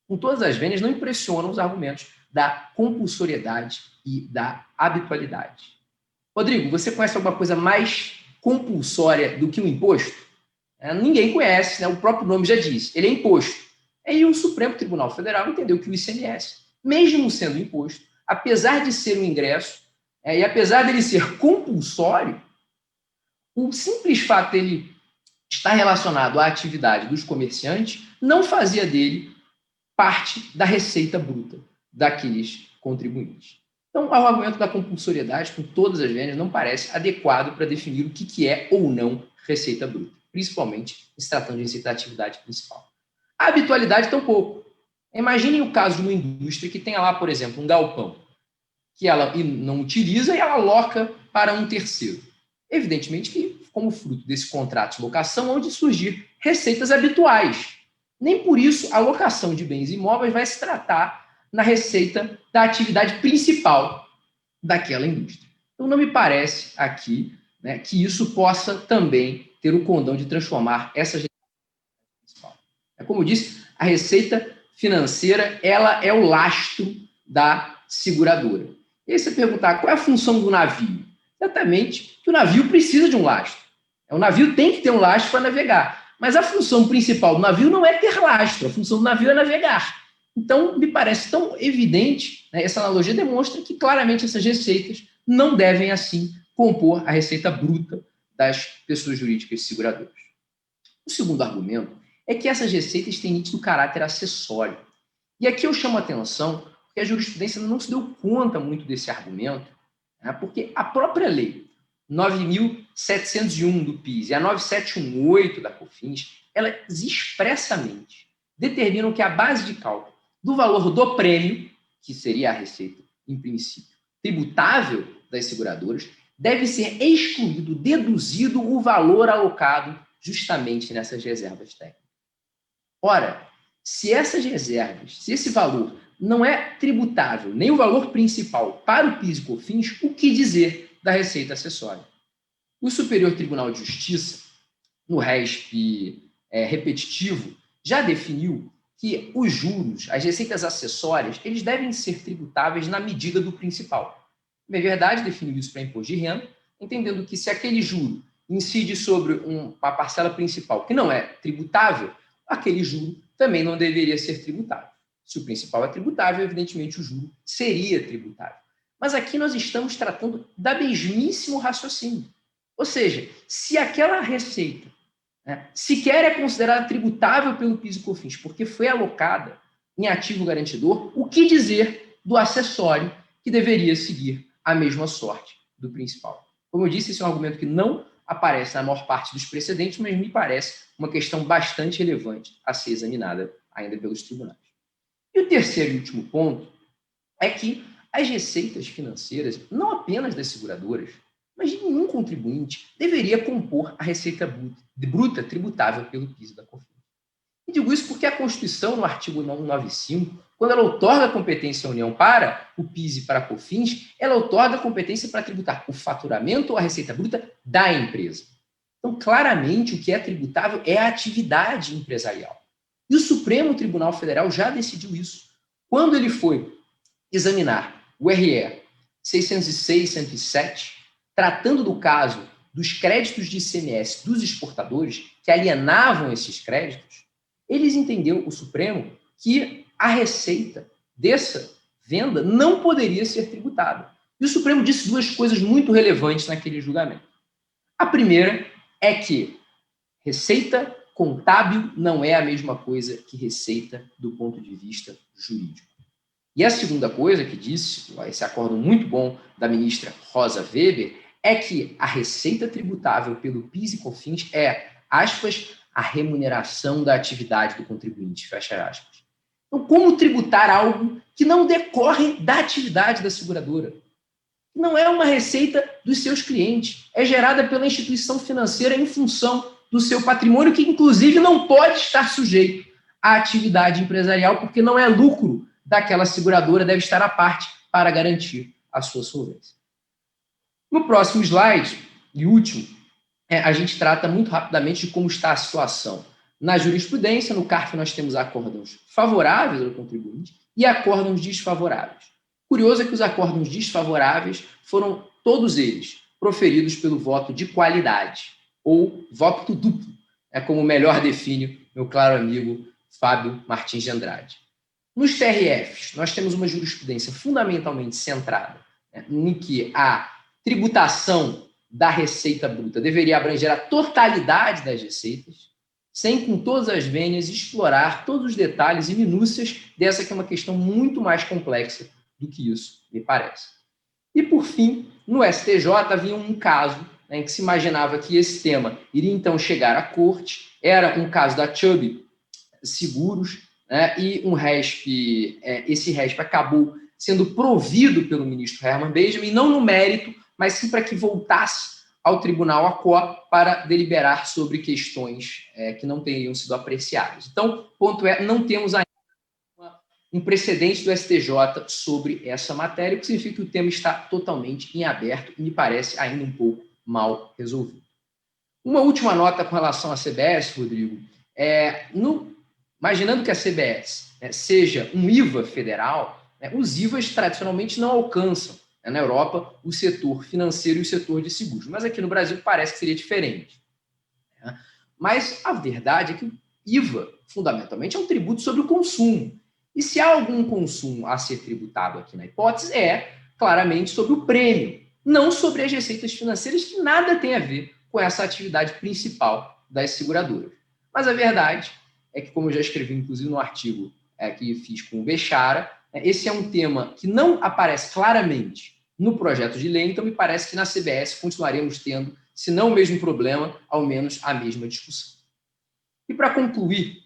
Speaker 4: Com todas as vênias, não impressionam os argumentos da compulsoriedade e da habitualidade. Rodrigo, você conhece alguma coisa mais compulsória do que o imposto? Ninguém conhece, o próprio nome já diz, ele é imposto. E o Supremo Tribunal Federal entendeu que o ICMS, mesmo sendo imposto, apesar de ser um ingresso, e apesar dele ser compulsório, o simples fato dele estar relacionado à atividade dos comerciantes não fazia dele parte da receita bruta daqueles contribuintes. Então, o argumento da compulsoriedade, com todas as vênias, não parece adequado para definir o que é ou não receita bruta, principalmente se tratando de receita da atividade principal. A habitualidade, tampouco. Imaginem o caso de uma indústria que tenha lá, por exemplo, um galpão, que ela não utiliza e ela aloca para um terceiro. Evidentemente que, como fruto desse contrato de locação, vão de surgir receitas habituais. Nem por isso a locação de bens imóveis vai se tratar na receita da atividade principal daquela indústria. Então, não me parece aqui que isso possa também ter o condão de transformar essa receita principal. Como eu disse, a receita financeira ela é o lastro da seguradora. E aí você perguntar qual é a função do navio? Exatamente que o navio precisa de um lastro. O navio tem que ter um lastro para navegar. Mas a função principal do navio não é ter lastro, a função do navio é navegar. Então, me parece tão evidente, essa analogia demonstra que claramente essas receitas não devem, assim, compor a receita bruta das pessoas jurídicas seguradoras. O segundo argumento é que essas receitas têm nítido caráter acessório. E aqui eu chamo a atenção porque a jurisprudência não se deu conta muito desse argumento, né, porque a própria lei 9.701 do PIS e a 9718 da COFINS, elas expressamente determinam que a base de cálculo do valor do prêmio, que seria a receita, em princípio, tributável das seguradoras, deve ser excluído, deduzido o valor alocado justamente nessas reservas técnicas. Ora, se essas reservas, se esse valor não é tributável, nem o valor principal para o PIS e COFINS, o que dizer da receita acessória? O Superior Tribunal de Justiça, no RESP repetitivo, já definiu que os juros, as receitas acessórias, eles devem ser tributáveis na medida do principal. Na verdade, definiu isso para imposto de renda, entendendo que se aquele juro incide sobre uma parcela principal que não é tributável, aquele juro também não deveria ser tributável. Se o principal é tributável, evidentemente o juro seria tributável. Mas aqui nós estamos tratando da mesmíssimo raciocínio. Ou seja, se aquela receita sequer é considerada tributável pelo PIS e COFINS, porque foi alocada em ativo garantidor, o que dizer do acessório que deveria seguir a mesma sorte do principal? Como eu disse, esse é um argumento que não aparece na maior parte dos precedentes, mas me parece uma questão bastante relevante a ser examinada ainda pelos tribunais. E o terceiro e último ponto é que as receitas financeiras, não apenas das seguradoras, mas de nenhum contribuinte, deveria compor a receita bruta tributável pelo PIS e da COFINS. E digo isso porque a Constituição, no artigo 195, quando ela outorga a competência à União para o PIS e para a COFINS, ela outorga a competência para tributar o faturamento ou a receita bruta da empresa. Então, claramente, o que é tributável é a atividade empresarial. E o Supremo Tribunal Federal já decidiu isso. Quando ele foi examinar o RE 606-107, tratando do caso dos créditos de ICMS dos exportadores que alienavam esses créditos, eles entenderam, o Supremo, que a receita dessa venda não poderia ser tributada. E o Supremo disse duas coisas muito relevantes naquele julgamento. A primeira é que receita contábil não é a mesma coisa que receita do ponto de vista jurídico. E a segunda coisa que disse, esse acordo muito bom da ministra Rosa Weber, é que a receita tributável pelo PIS e COFINS é, aspas, a remuneração da atividade do contribuinte, fecha aspas. Então, como tributar algo que não decorre da atividade da seguradora? Não é uma receita dos seus clientes, é gerada pela instituição financeira em função do seu patrimônio, que inclusive não pode estar sujeito à atividade empresarial, porque não é lucro daquela seguradora, deve estar à parte para garantir a sua solvência. No próximo slide, e último, a gente trata muito rapidamente de como está a situação na jurisprudência. No CARF nós temos acórdãos favoráveis ao contribuinte e acórdãos desfavoráveis. Curioso é que os acórdãos desfavoráveis foram todos eles proferidos pelo voto de qualidade, ou voto duplo, como melhor define meu claro amigo Fábio Martins de Andrade. Nos TRFs, nós temos uma jurisprudência fundamentalmente centrada em que a tributação da receita bruta deveria abranger a totalidade das receitas, sem, com todas as vênias, explorar todos os detalhes e minúcias dessa que é uma questão muito mais complexa do que isso, me parece. E, por fim, no STJ havia um caso em que se imaginava que esse tema iria, então, chegar à corte. Era um caso da Chubb Seguros, e um RESP, esse RESP acabou sendo provido pelo ministro Herman Benjamin, não no mérito, mas sim para que voltasse ao tribunal ACO para deliberar sobre questões que não teriam sido apreciadas. Então, o ponto é, não temos ainda um precedente do STJ sobre essa matéria, o que significa que o tema está totalmente em aberto e me parece ainda um pouco mal resolvido. Uma última nota com relação à CBS, Rodrigo. Imaginando que a CBS seja um IVA federal, os IVAs tradicionalmente não alcançam, na Europa, o setor financeiro e o setor de seguros. Mas aqui no Brasil parece que seria diferente. Mas a verdade é que o IVA, fundamentalmente, é um tributo sobre o consumo. E se há algum consumo a ser tributado aqui na hipótese, é claramente sobre o prêmio, não sobre as receitas financeiras, que nada tem a ver com essa atividade principal das seguradoras. Mas a verdade é que, como eu já escrevi, inclusive, no artigo que fiz com o Bechara, esse é um tema que não aparece claramente no projeto de lei, então me parece que na CBS continuaremos tendo, se não o mesmo problema, ao menos a mesma discussão. E para concluir,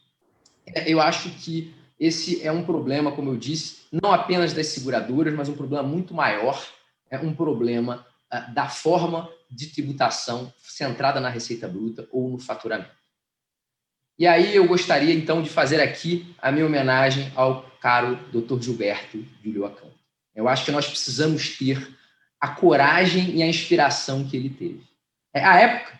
Speaker 4: eu acho que esse é um problema, como eu disse, não apenas das seguradoras, mas um problema muito maior, um problema da forma de tributação centrada na receita bruta ou no faturamento. E aí eu gostaria, então, de fazer aqui a minha homenagem ao caro Dr. Gilberto Júlio Acanto. Eu acho que nós precisamos ter a coragem e a inspiração que ele teve. À época,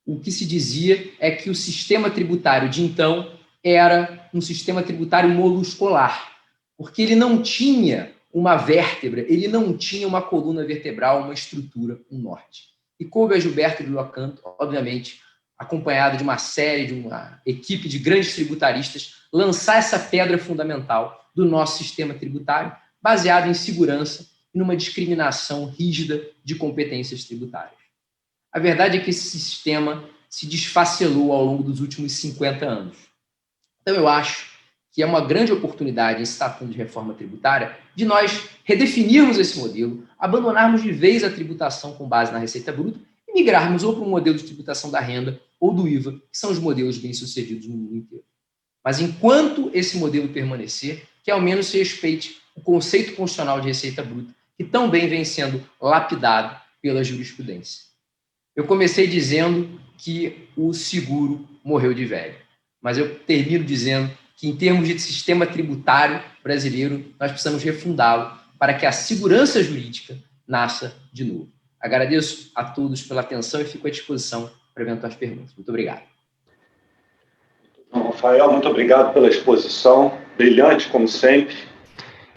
Speaker 4: o que se dizia é que o sistema tributário de então era um sistema tributário moluscular, porque ele não tinha uma vértebra, ele não tinha uma coluna vertebral, uma estrutura, um norte. E coube a Gilberto Júlio Acanto, obviamente, acompanhado de uma série, de uma equipe de grandes tributaristas, lançar essa pedra fundamental do nosso sistema tributário, baseado em segurança e numa discriminação rígida de competências tributárias. A verdade é que esse sistema se desfacelou ao longo dos últimos 50 anos. Então, eu acho que é uma grande oportunidade, em se tratando de reforma tributária, de nós redefinirmos esse modelo, abandonarmos de vez a tributação com base na receita bruta e migrarmos ou para um modelo de tributação da renda ou do IVA, que são os modelos bem-sucedidos no mundo inteiro. Mas, enquanto esse modelo permanecer, que ao menos se respeite o conceito constitucional de receita bruta, que tão bem vem sendo lapidado pela jurisprudência. Eu comecei dizendo que o seguro morreu de velho, mas eu termino dizendo que, em termos de sistema tributário brasileiro, nós precisamos refundá-lo para que a segurança jurídica nasça de novo. Agradeço a todos pela atenção e fico à disposição para eventuais perguntas. Muito obrigado.
Speaker 2: Rafael, muito obrigado pela exposição, brilhante como sempre.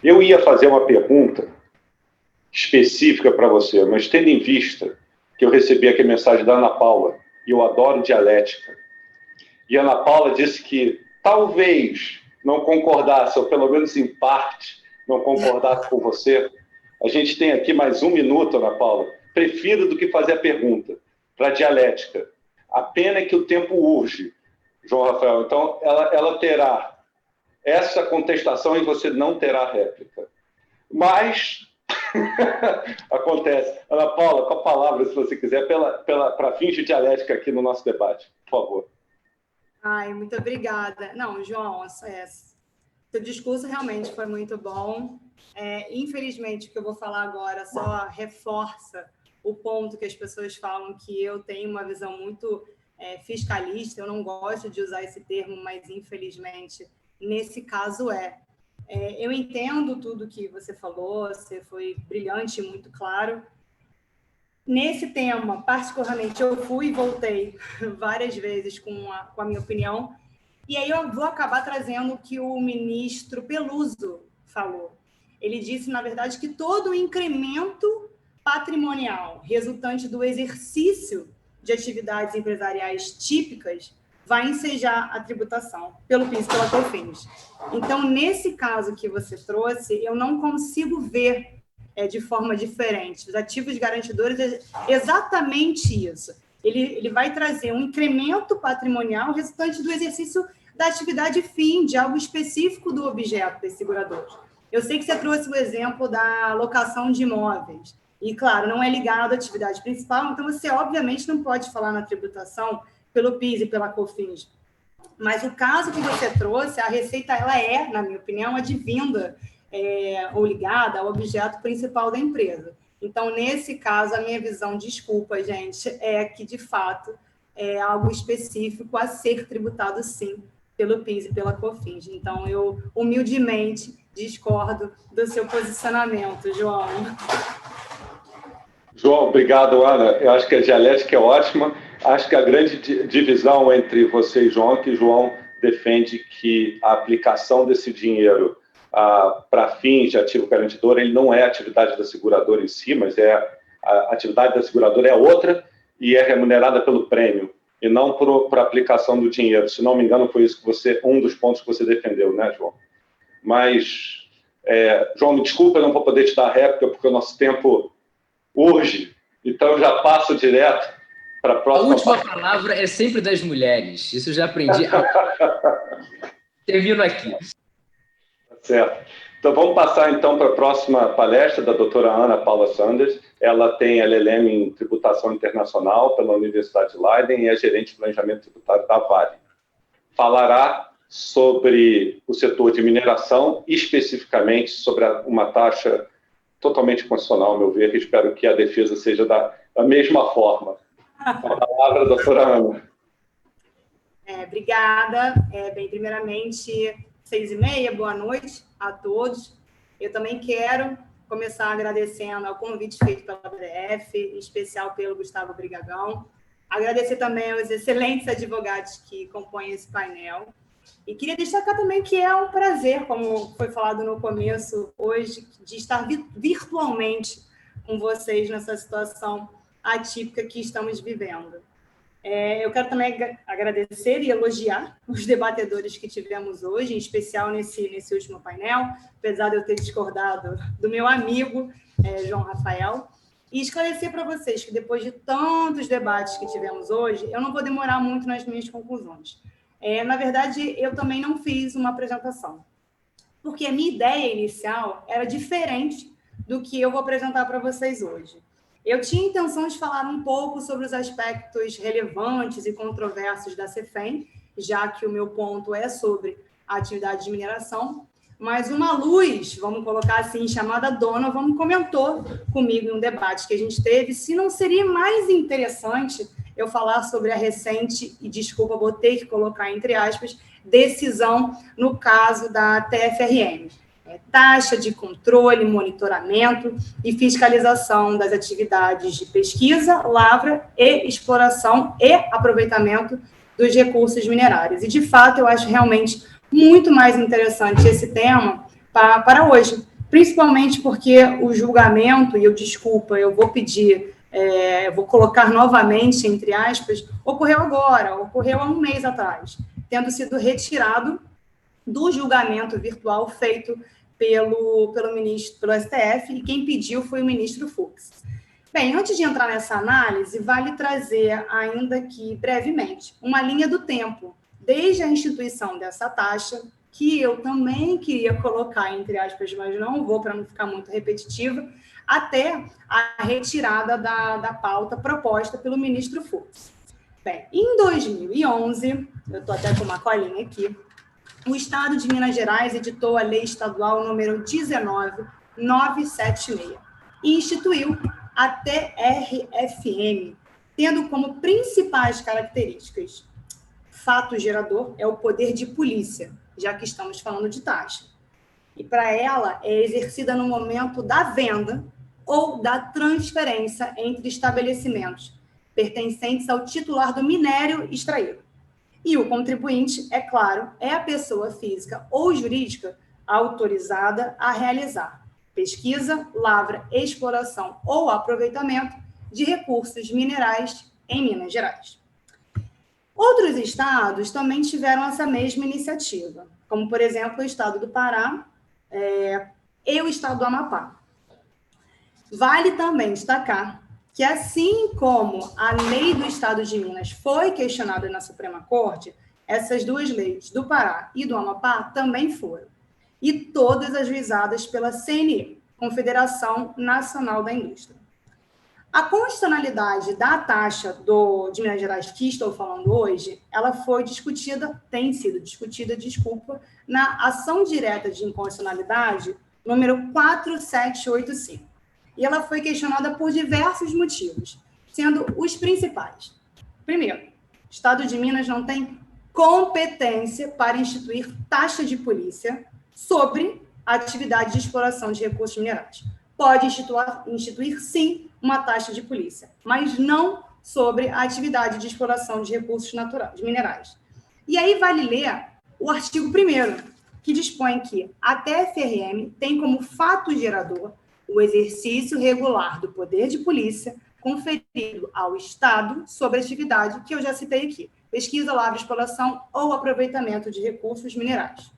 Speaker 2: Eu ia fazer uma pergunta específica para você, mas tendo em vista que eu recebi aqui a mensagem da Ana Paula, e eu adoro dialética, e a Ana Paula disse que talvez não concordasse, ou pelo menos em parte não concordasse com você. A gente tem aqui mais 1 minuto, Ana Paula. Prefiro do que fazer a pergunta para a dialética. A pena é que o tempo urge, João Rafael. Então, ela terá essa contestação e você não terá réplica. Mas acontece. Ana Paula, com a palavra, se você quiser, para fins de dialética aqui no nosso debate, por favor.
Speaker 5: Ai, muito obrigada. Não, João, seu discurso realmente foi muito bom. Infelizmente, o que eu vou falar agora só reforça o ponto que as pessoas falam que eu tenho uma visão muito fiscalista. Eu não gosto de usar esse termo, mas infelizmente, nesse caso eu entendo tudo que você falou, você foi brilhante e muito claro. Nesse tema, particularmente, eu fui e voltei várias vezes com a minha opinião, e aí eu vou acabar trazendo o que o ministro Peluso falou. Ele disse, na verdade, que todo o incremento patrimonial resultante do exercício de atividades empresariais típicas vai ensejar a tributação pelo PIS e pela COFINS. Então, nesse caso que você trouxe, eu não consigo ver de forma diferente. Os ativos garantidores é exatamente isso. Ele vai trazer um incremento patrimonial resultante do exercício da atividade fim, de algo específico do objeto das seguradoras. Eu sei que você trouxe o exemplo da locação de imóveis, e, claro, não é ligado à atividade principal, então você, obviamente, não pode falar na tributação pelo PIS e pela COFINS. Mas o caso que você trouxe, a receita, ela na minha opinião, advinda ou ligada ao objeto principal da empresa. Então, nesse caso, a minha visão, desculpa, gente, é que, de fato, é algo específico a ser tributado, sim, pelo PIS e pela COFINS. Então, eu, humildemente, discordo do seu posicionamento, João.
Speaker 2: João, obrigado, Ana. Eu acho que a dialética é ótima. Acho que a grande divisão entre você e João é que João defende que a aplicação desse dinheiro para fins de ativo garantidor, ele não é a atividade da seguradora em si, mas a atividade da seguradora é outra e é remunerada pelo prêmio, e não para a aplicação do dinheiro. Se não me engano, foi isso que um dos pontos que você defendeu, né, João? Mas, João, me desculpa, eu não vou poder te dar réplica, porque o nosso tempo urge, então eu já passo direto para a próxima.
Speaker 4: A última palavra é sempre das mulheres. Isso eu já aprendi. Termino aqui.
Speaker 2: Certo. Então, vamos passar, então, para a próxima palestra da doutora Ana Paula Sanders. Ela tem LLM em Tributação Internacional pela Universidade de Leiden e é gerente de planejamento tributário da Vale. Falará sobre o setor de mineração, especificamente sobre uma taxa totalmente constitucional, ao meu ver, e espero que a defesa seja da mesma forma. A palavra, doutora Ana.
Speaker 5: Obrigada. Bem, primeiramente, 6h30, boa noite a todos. Eu também quero começar agradecendo ao convite feito pela BDF, em especial pelo Gustavo Brigagão. Agradecer também aos excelentes advogados que compõem esse painel. E queria destacar também que é um prazer, como foi falado no começo hoje, de estar virtualmente com vocês nessa situação atípica que estamos vivendo. Eu quero também agradecer e elogiar os debatedores que tivemos hoje, em especial nesse último painel, apesar de eu ter discordado do meu amigo João Rafael, e esclarecer para vocês que depois de tantos debates que tivemos hoje, eu não vou demorar muito nas minhas conclusões. Na verdade, eu também não fiz uma apresentação, porque a minha ideia inicial era diferente do que eu vou apresentar para vocês hoje. Eu tinha intenção de falar um pouco sobre os aspectos relevantes e controversos da CEFEM, já que o meu ponto é sobre a atividade de mineração, mas uma luz, vamos colocar assim, chamada Donovan, comentou comigo em um debate que a gente teve se não seria mais interessante eu falar sobre a recente, e desculpa, vou ter que colocar entre aspas, decisão no caso da TFRM. Taxa de controle, monitoramento e fiscalização das atividades de pesquisa, lavra e exploração e aproveitamento dos recursos minerários. E, de fato, eu acho realmente muito mais interessante esse tema para hoje, principalmente porque o julgamento, e eu vou pedir, vou colocar novamente, entre aspas, ocorreu agora, ocorreu há um mês atrás, tendo sido retirado do julgamento virtual feito pelo STF, e quem pediu foi o ministro Fux. Bem, antes de entrar nessa análise, vale trazer, ainda que brevemente, uma linha do tempo, desde a instituição dessa taxa, que eu também queria colocar, entre aspas, mas não vou, para não ficar muito repetitiva, até a retirada da pauta proposta pelo ministro Fux. Bem, em 2011, eu estou até com uma colinha aqui, o Estado de Minas Gerais editou a Lei Estadual número 19976 e instituiu a TRFM, tendo como principais características: fato gerador é o poder de polícia, já que estamos falando de taxa. E para ela é exercida no momento da venda ou da transferência entre estabelecimentos pertencentes ao titular do minério extraído. E o contribuinte, é claro, é a pessoa física ou jurídica autorizada a realizar pesquisa, lavra, exploração ou aproveitamento de recursos minerais em Minas Gerais. Outros estados também tiveram essa mesma iniciativa, como, por exemplo, o estado do Pará e o estado do Amapá. Vale também destacar que, assim como a lei do Estado de Minas foi questionada na Suprema Corte, essas duas leis, do Pará e do Amapá, também foram. E todas ajuizadas pela CNI, Confederação Nacional da Indústria. A constitucionalidade da taxa de Minas Gerais que estou falando hoje, ela foi discutida, tem sido discutida, na ação direta de inconstitucionalidade número 4785. E ela foi questionada por diversos motivos, sendo os principais. Primeiro, o Estado de Minas não tem competência para instituir taxa de polícia sobre a atividade de exploração de recursos minerais. Pode instituir, sim, uma taxa de polícia, mas não sobre a atividade de exploração de recursos naturais, minerais. E aí vale ler o artigo 1º, que dispõe que a TFRM tem como fato gerador o exercício regular do poder de polícia conferido ao Estado sobre a atividade que eu já citei aqui, pesquisa, lavra, exploração ou aproveitamento de recursos minerais.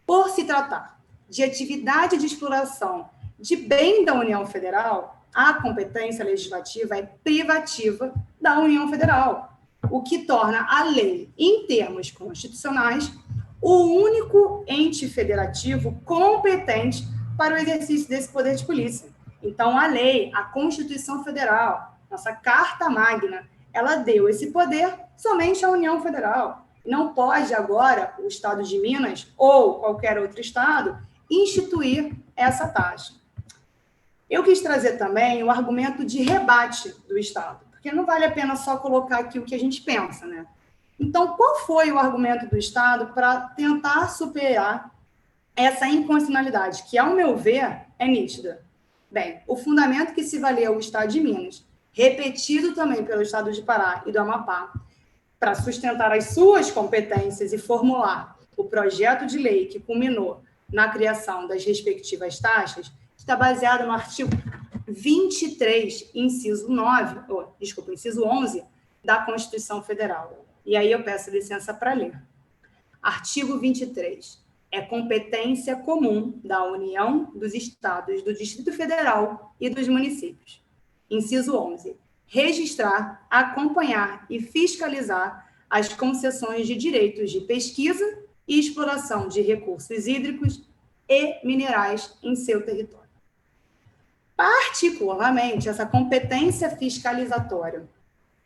Speaker 5: Por se tratar de atividade de exploração de bem da União Federal, a competência legislativa é privativa da União Federal, o que torna a lei, em termos constitucionais, o único ente federativo competente para o exercício desse poder de polícia. Então, a lei, a Constituição Federal, nossa Carta Magna, ela deu esse poder somente à União Federal. Não pode agora o Estado de Minas ou qualquer outro estado instituir essa taxa. Eu quis trazer também o argumento de rebate do Estado, porque não vale a pena só colocar aqui o que a gente pensa, né? Então, qual foi o argumento do Estado para tentar superar essa inconstitucionalidade, que, ao meu ver, é nítida? Bem, o fundamento que se valeu o Estado de Minas, repetido também pelo Estado de Pará e do Amapá, para sustentar as suas competências e formular o projeto de lei que culminou na criação das respectivas taxas, está baseado no artigo 23, inciso 11 da Constituição Federal. E aí eu peço licença para ler. Artigo 23. É competência comum da União, dos Estados, do Distrito Federal e dos municípios. Inciso 11. Registrar, acompanhar e fiscalizar as concessões de direitos de pesquisa e exploração de recursos hídricos e minerais em seu território. Particularmente, essa competência fiscalizatória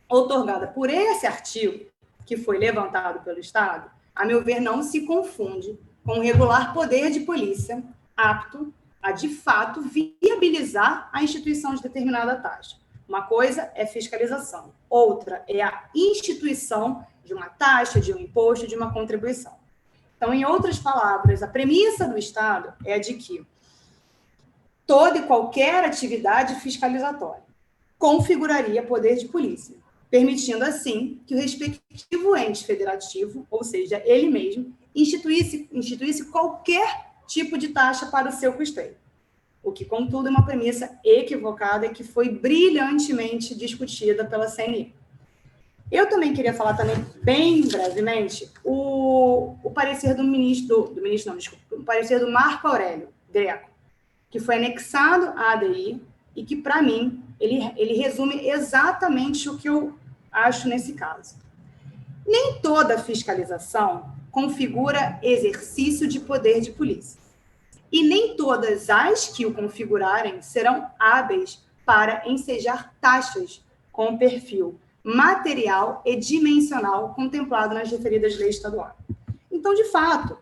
Speaker 5: outorgada por esse artigo, que foi levantado pelo Estado, a meu ver, não se confunde com o regular poder de polícia apto a, de fato, viabilizar a instituição de determinada taxa. Uma coisa é fiscalização, outra é a instituição de uma taxa, de um imposto, de uma contribuição. Então, em outras palavras, a premissa do Estado é de que toda e qualquer atividade fiscalizatória configuraria poder de polícia, permitindo, assim, que o respectivo ente federativo, ou seja, ele mesmo, instituísse qualquer tipo de taxa para o seu custeio. O que, contudo, é uma premissa equivocada e que foi brilhantemente discutida pela CNI. Eu também queria falar também, bem brevemente, o parecer o parecer do Marco Aurélio Greco, que foi anexado à ADI e que, para mim, ele resume exatamente o que eu acho nesse caso. Nem toda fiscalização configura exercício de poder de polícia. E nem todas as que o configurarem serão hábeis para ensejar taxas com perfil material e dimensional contemplado nas referidas leis estaduais. Então, de fato,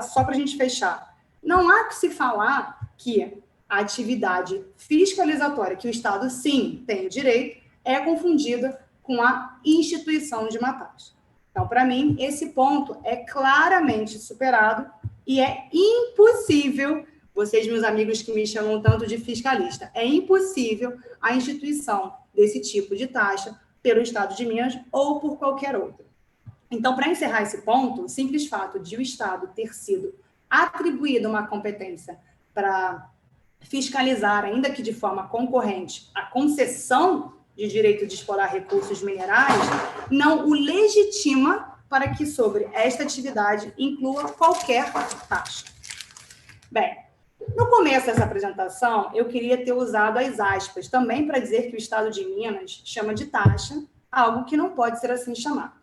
Speaker 5: só para a gente fechar, não há que se falar que a atividade fiscalizatória, que o Estado, sim, tem o direito, é confundida com a instituição de uma taxa. Então, para mim, esse ponto é claramente superado e é impossível, vocês, meus amigos que me chamam tanto de fiscalista, é impossível a instituição desse tipo de taxa pelo Estado de Minas ou por qualquer outro. Então, para encerrar esse ponto, o simples fato de o Estado ter sido atribuído uma competência para fiscalizar, ainda que de forma concorrente, a concessão de direito de explorar recursos minerais, não o legitima para que sobre esta atividade inclua qualquer taxa. Bem, no começo dessa apresentação, eu queria ter usado as aspas também para dizer que o Estado de Minas chama de taxa algo que não pode ser assim chamado.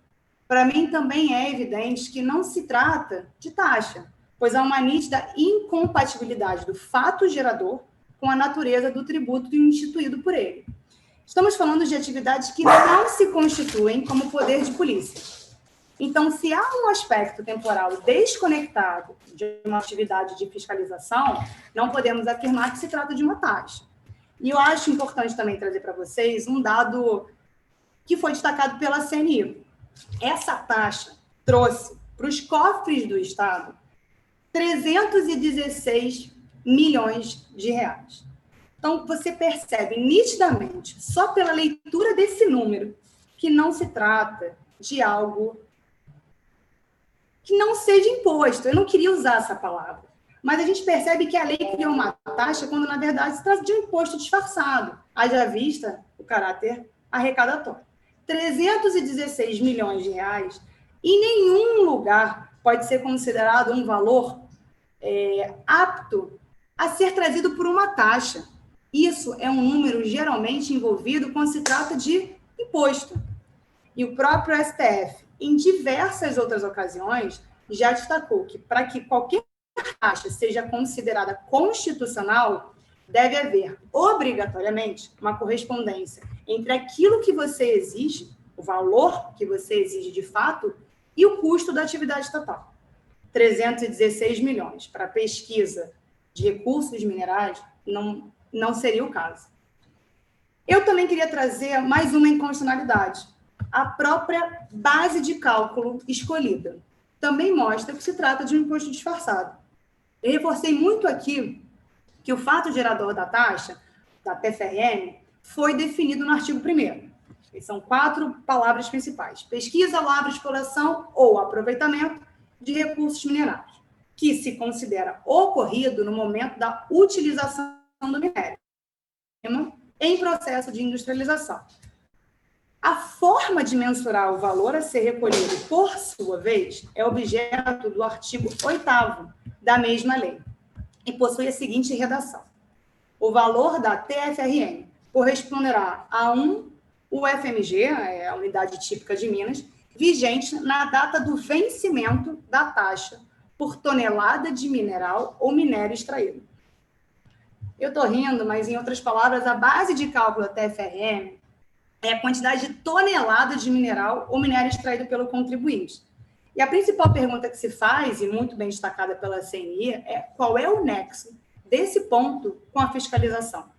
Speaker 5: Para mim, também é evidente que não se trata de taxa, pois há uma nítida incompatibilidade do fato gerador com a natureza do tributo instituído por ele. Estamos falando de atividades que não se constituem como poder de polícia. Então, se há um aspecto temporal desconectado de uma atividade de fiscalização, não podemos afirmar que se trata de uma taxa. E eu acho importante também trazer para vocês um dado que foi destacado pela CNI. Essa taxa trouxe para os cofres do Estado 316 milhões de reais. Então, você percebe nitidamente, só pela leitura desse número, que não se trata de algo que não seja imposto. Eu não queria usar essa palavra. Mas a gente percebe que a lei criou uma taxa quando, na verdade, se trata de um imposto disfarçado, haja vista o caráter arrecadatório. 316 milhões de reais, em nenhum lugar pode ser considerado um valor apto a ser trazido por uma taxa. Isso é um número geralmente envolvido quando se trata de imposto. E o próprio STF, em diversas outras ocasiões, já destacou que, para que qualquer taxa seja considerada constitucional, deve haver, obrigatoriamente, uma correspondência entre aquilo que você exige, o valor que você exige de fato, e o custo da atividade estatal. 316 milhões para pesquisa de recursos minerais não seria o caso. Eu também queria trazer mais uma inconstitucionalidade. A própria base de cálculo escolhida também mostra que se trata de um imposto disfarçado. Eu reforcei muito aqui que o fato gerador da taxa, da TFRM, foi definido no artigo 1º. São 4 palavras principais: pesquisa, lavra, exploração ou aproveitamento de recursos minerais, que se considera ocorrido no momento da utilização do minério em processo de industrialização. A forma de mensurar o valor a ser recolhido, por sua vez, é objeto do artigo 8º da mesma lei e possui a seguinte redação: o valor da TFRM corresponderá a UFMG, a unidade típica de Minas, vigente na data do vencimento da taxa por tonelada de mineral ou minério extraído. Eu estou rindo, mas, em outras palavras, a base de cálculo da TFRM é a quantidade de toneladas de mineral ou minério extraído pelo contribuinte. E a principal pergunta que se faz, e muito bem destacada pela CNI, é qual é o nexo desse ponto com a fiscalização.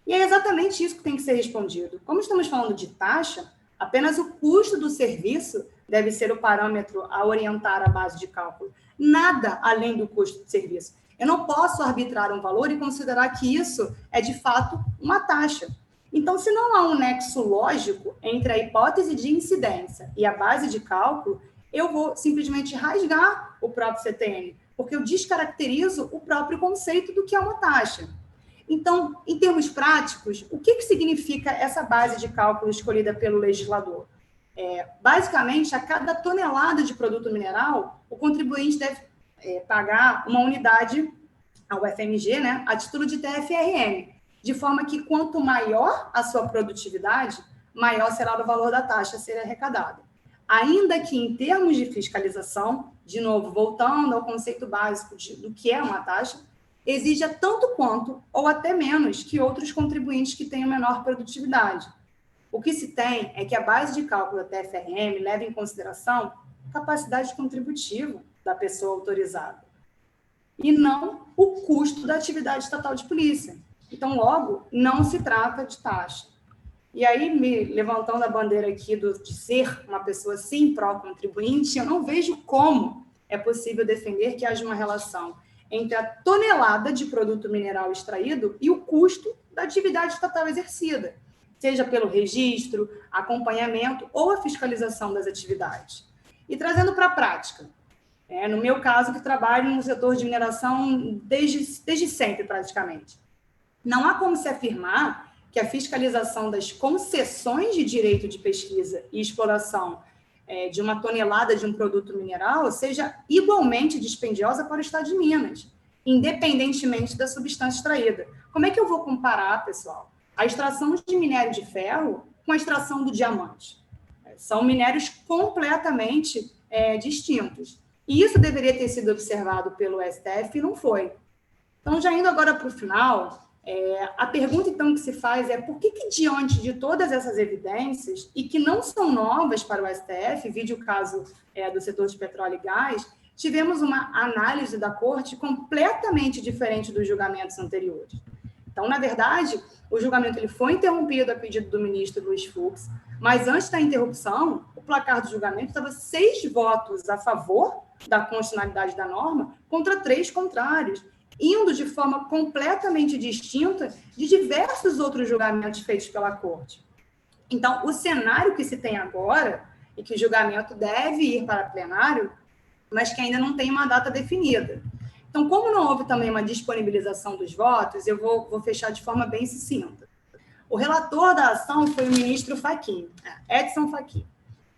Speaker 5: E é exatamente isso que tem que ser respondido. Como estamos falando de taxa, apenas o custo do serviço deve ser o parâmetro a orientar a base de cálculo. Nada além do custo do serviço. Eu não posso arbitrar um valor e considerar que isso é, de fato, uma taxa. Então, se não há um nexo lógico entre a hipótese de incidência e a base de cálculo, eu vou simplesmente rasgar o próprio CTN, porque eu descaracterizo o próprio conceito do que é uma taxa. Então, em termos práticos, o que significa essa base de cálculo escolhida pelo legislador? Basicamente, a cada tonelada de produto mineral, o contribuinte deve pagar uma unidade ao FMG, né, a título de TFRM, de forma que quanto maior a sua produtividade, maior será o valor da taxa a ser arrecadada. Ainda que em termos de fiscalização, de novo, voltando ao conceito básico do que é uma taxa, exija tanto quanto, ou até menos, que outros contribuintes que tenham menor produtividade. O que se tem é que a base de cálculo da TFRM leva em consideração a capacidade contributiva da pessoa autorizada, e não o custo da atividade estatal de polícia. Então, logo, não se trata de taxa. E aí, me levantando a bandeira aqui de ser uma pessoa, sim, pró-contribuinte, eu não vejo como é possível defender que haja uma relação entre a tonelada de produto mineral extraído e o custo da atividade estatal exercida, seja pelo registro, acompanhamento ou a fiscalização das atividades. E trazendo para a prática, no meu caso, que trabalho no setor de mineração desde sempre, praticamente, não há como se afirmar que a fiscalização das concessões de direito de pesquisa e exploração de uma tonelada de um produto mineral seja igualmente dispendiosa para o Estado de Minas, independentemente da substância extraída. Como é que eu vou comparar, pessoal, a extração de minério de ferro com a extração do diamante? São minérios completamente distintos. E isso deveria ter sido observado pelo STF e não foi. Então, já indo agora para o final, a pergunta, então, que se faz é por que, diante de todas essas evidências, e que não são novas para o STF, vide o caso do setor de petróleo e gás, tivemos uma análise da Corte completamente diferente dos julgamentos anteriores. Então, na verdade, o julgamento ele foi interrompido a pedido do ministro Luiz Fux, mas antes da interrupção, o placar do julgamento estava 6 votos a favor da constitucionalidade da norma contra 3 contrários, indo de forma completamente distinta de diversos outros julgamentos feitos pela Corte. Então, o cenário que se tem agora, e que o julgamento deve ir para plenário, mas que ainda não tem uma data definida. Então, como não houve também uma disponibilização dos votos, eu vou fechar de forma bem sucinta. O relator da ação foi o ministro Fachin, Edson Fachin,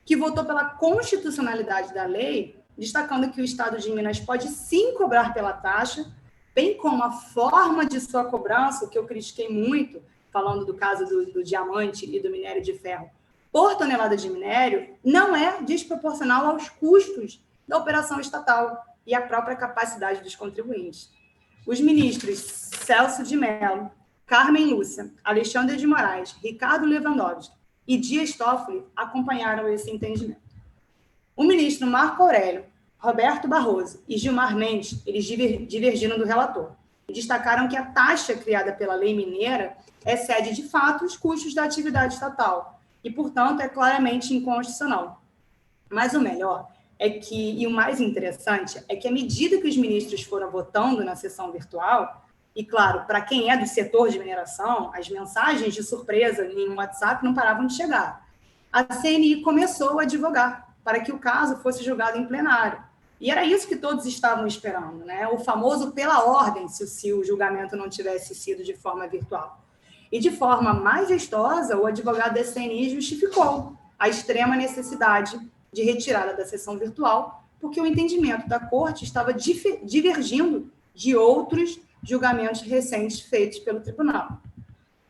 Speaker 5: que votou pela constitucionalidade da lei, destacando que o Estado de Minas pode sim cobrar pela taxa, bem como a forma de sua cobrança, que eu critiquei muito, falando do caso do diamante e do minério de ferro, por tonelada de minério não é desproporcional aos custos da operação estatal e à própria capacidade dos contribuintes. Os ministros Celso de Mello, Carmen Lúcia, Alexandre de Moraes, Ricardo Lewandowski e Dias Toffoli acompanharam esse entendimento. O ministro Marco Aurélio, Roberto Barroso e Gilmar Mendes, eles divergiram do relator e destacaram que a taxa criada pela lei mineira excede, de fato, os custos da atividade estatal e, portanto, é claramente inconstitucional. Mas o melhor e o mais interessante é que, à medida que os ministros foram votando na sessão virtual, e, claro, para quem é do setor de mineração, as mensagens de surpresa em WhatsApp não paravam de chegar. A CNI começou a advogar para que o caso fosse julgado em plenário. E era isso que todos estavam esperando, né? O famoso pela ordem, se o julgamento não tivesse sido de forma virtual. E de forma mais gestosa, o advogado da CNI justificou a extrema necessidade de retirada da sessão virtual, porque o entendimento da Corte estava divergindo de outros julgamentos recentes feitos pelo tribunal.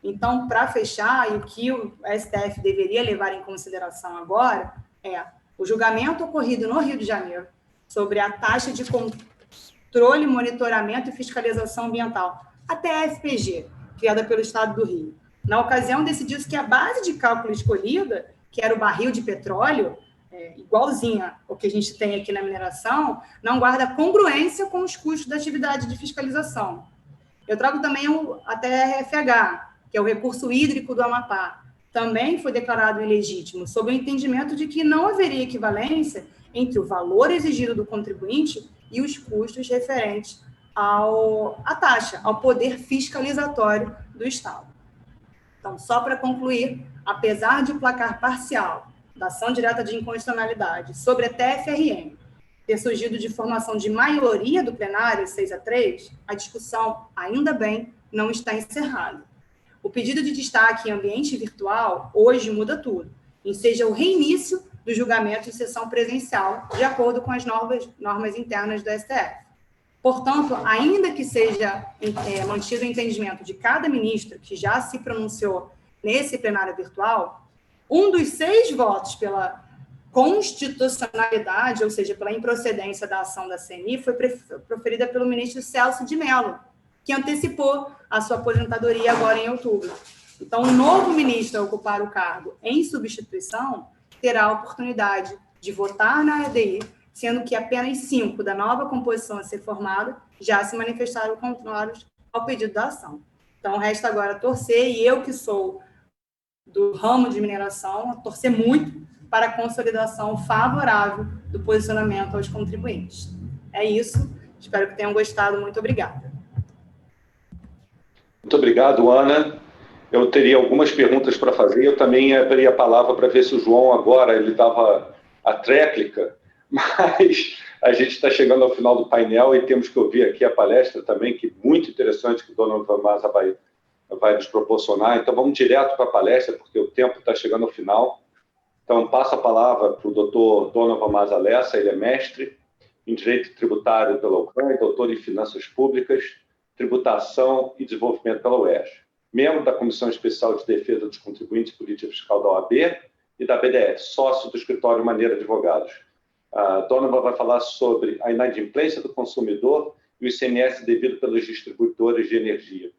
Speaker 5: Então, para fechar, e o que o STF deveria levar em consideração agora é o julgamento ocorrido no Rio de Janeiro sobre a taxa de controle, monitoramento e fiscalização ambiental, a TFPG, criada pelo Estado do Rio. Na ocasião, decidiu-se que a base de cálculo escolhida, que era o barril de petróleo, igualzinha ao que a gente tem aqui na mineração, não guarda congruência com os custos da atividade de fiscalização. Eu trago também a TRFH, que é o recurso hídrico do Amapá. Também foi declarado ilegítimo, sob o entendimento de que não haveria equivalência entre o valor exigido do contribuinte e os custos referentes à taxa, ao poder fiscalizatório do Estado. Então, só para concluir, apesar de o placar parcial da ação direta de inconstitucionalidade sobre a TFRM ter surgido de formação de maioria do plenário, 6-3, a discussão, ainda bem, não está encerrada. O pedido de destaque em ambiente virtual hoje muda tudo, e seja o reinício do julgamento em sessão presencial, de acordo com as normas internas do STF. Portanto, ainda que seja mantido o entendimento de cada ministro que já se pronunciou nesse plenário virtual, um dos 6 votos pela constitucionalidade, ou seja, pela improcedência da ação da CNI, foi proferida pelo ministro Celso de Mello, que antecipou a sua aposentadoria agora em outubro. Então, o novo ministro a ocupar o cargo em substituição terá a oportunidade de votar na ADI, sendo que apenas 5 da nova composição a ser formada já se manifestaram contrários ao pedido da ação. Então, resta agora torcer, e eu que sou do ramo de mineração, torcer muito para a consolidação favorável do posicionamento aos contribuintes. É isso, espero que tenham gostado, muito obrigada.
Speaker 2: Muito obrigado, Ana. Eu teria algumas perguntas para fazer, eu também abriria a palavra para ver se o João agora, ele dava a tréplica, mas a gente está chegando ao final do painel e temos que ouvir aqui a palestra também, que é muito interessante, que o Donovan Maza vai nos proporcionar. Então, vamos direto para a palestra, porque o tempo está chegando ao final. Então, passo a palavra para o doutor Donovan Maza Lessa, ele é mestre em Direito Tributário pela UCAM, doutor em Finanças Públicas, Tributação e Desenvolvimento pela UERJ, membro da Comissão Especial de Defesa dos Contribuintes e Política Fiscal da OAB e da BDF, sócio do escritório Maneira Advogados. A Donovan vai falar sobre a inadimplência do consumidor e o ICMS devido pelos distribuidores de energia.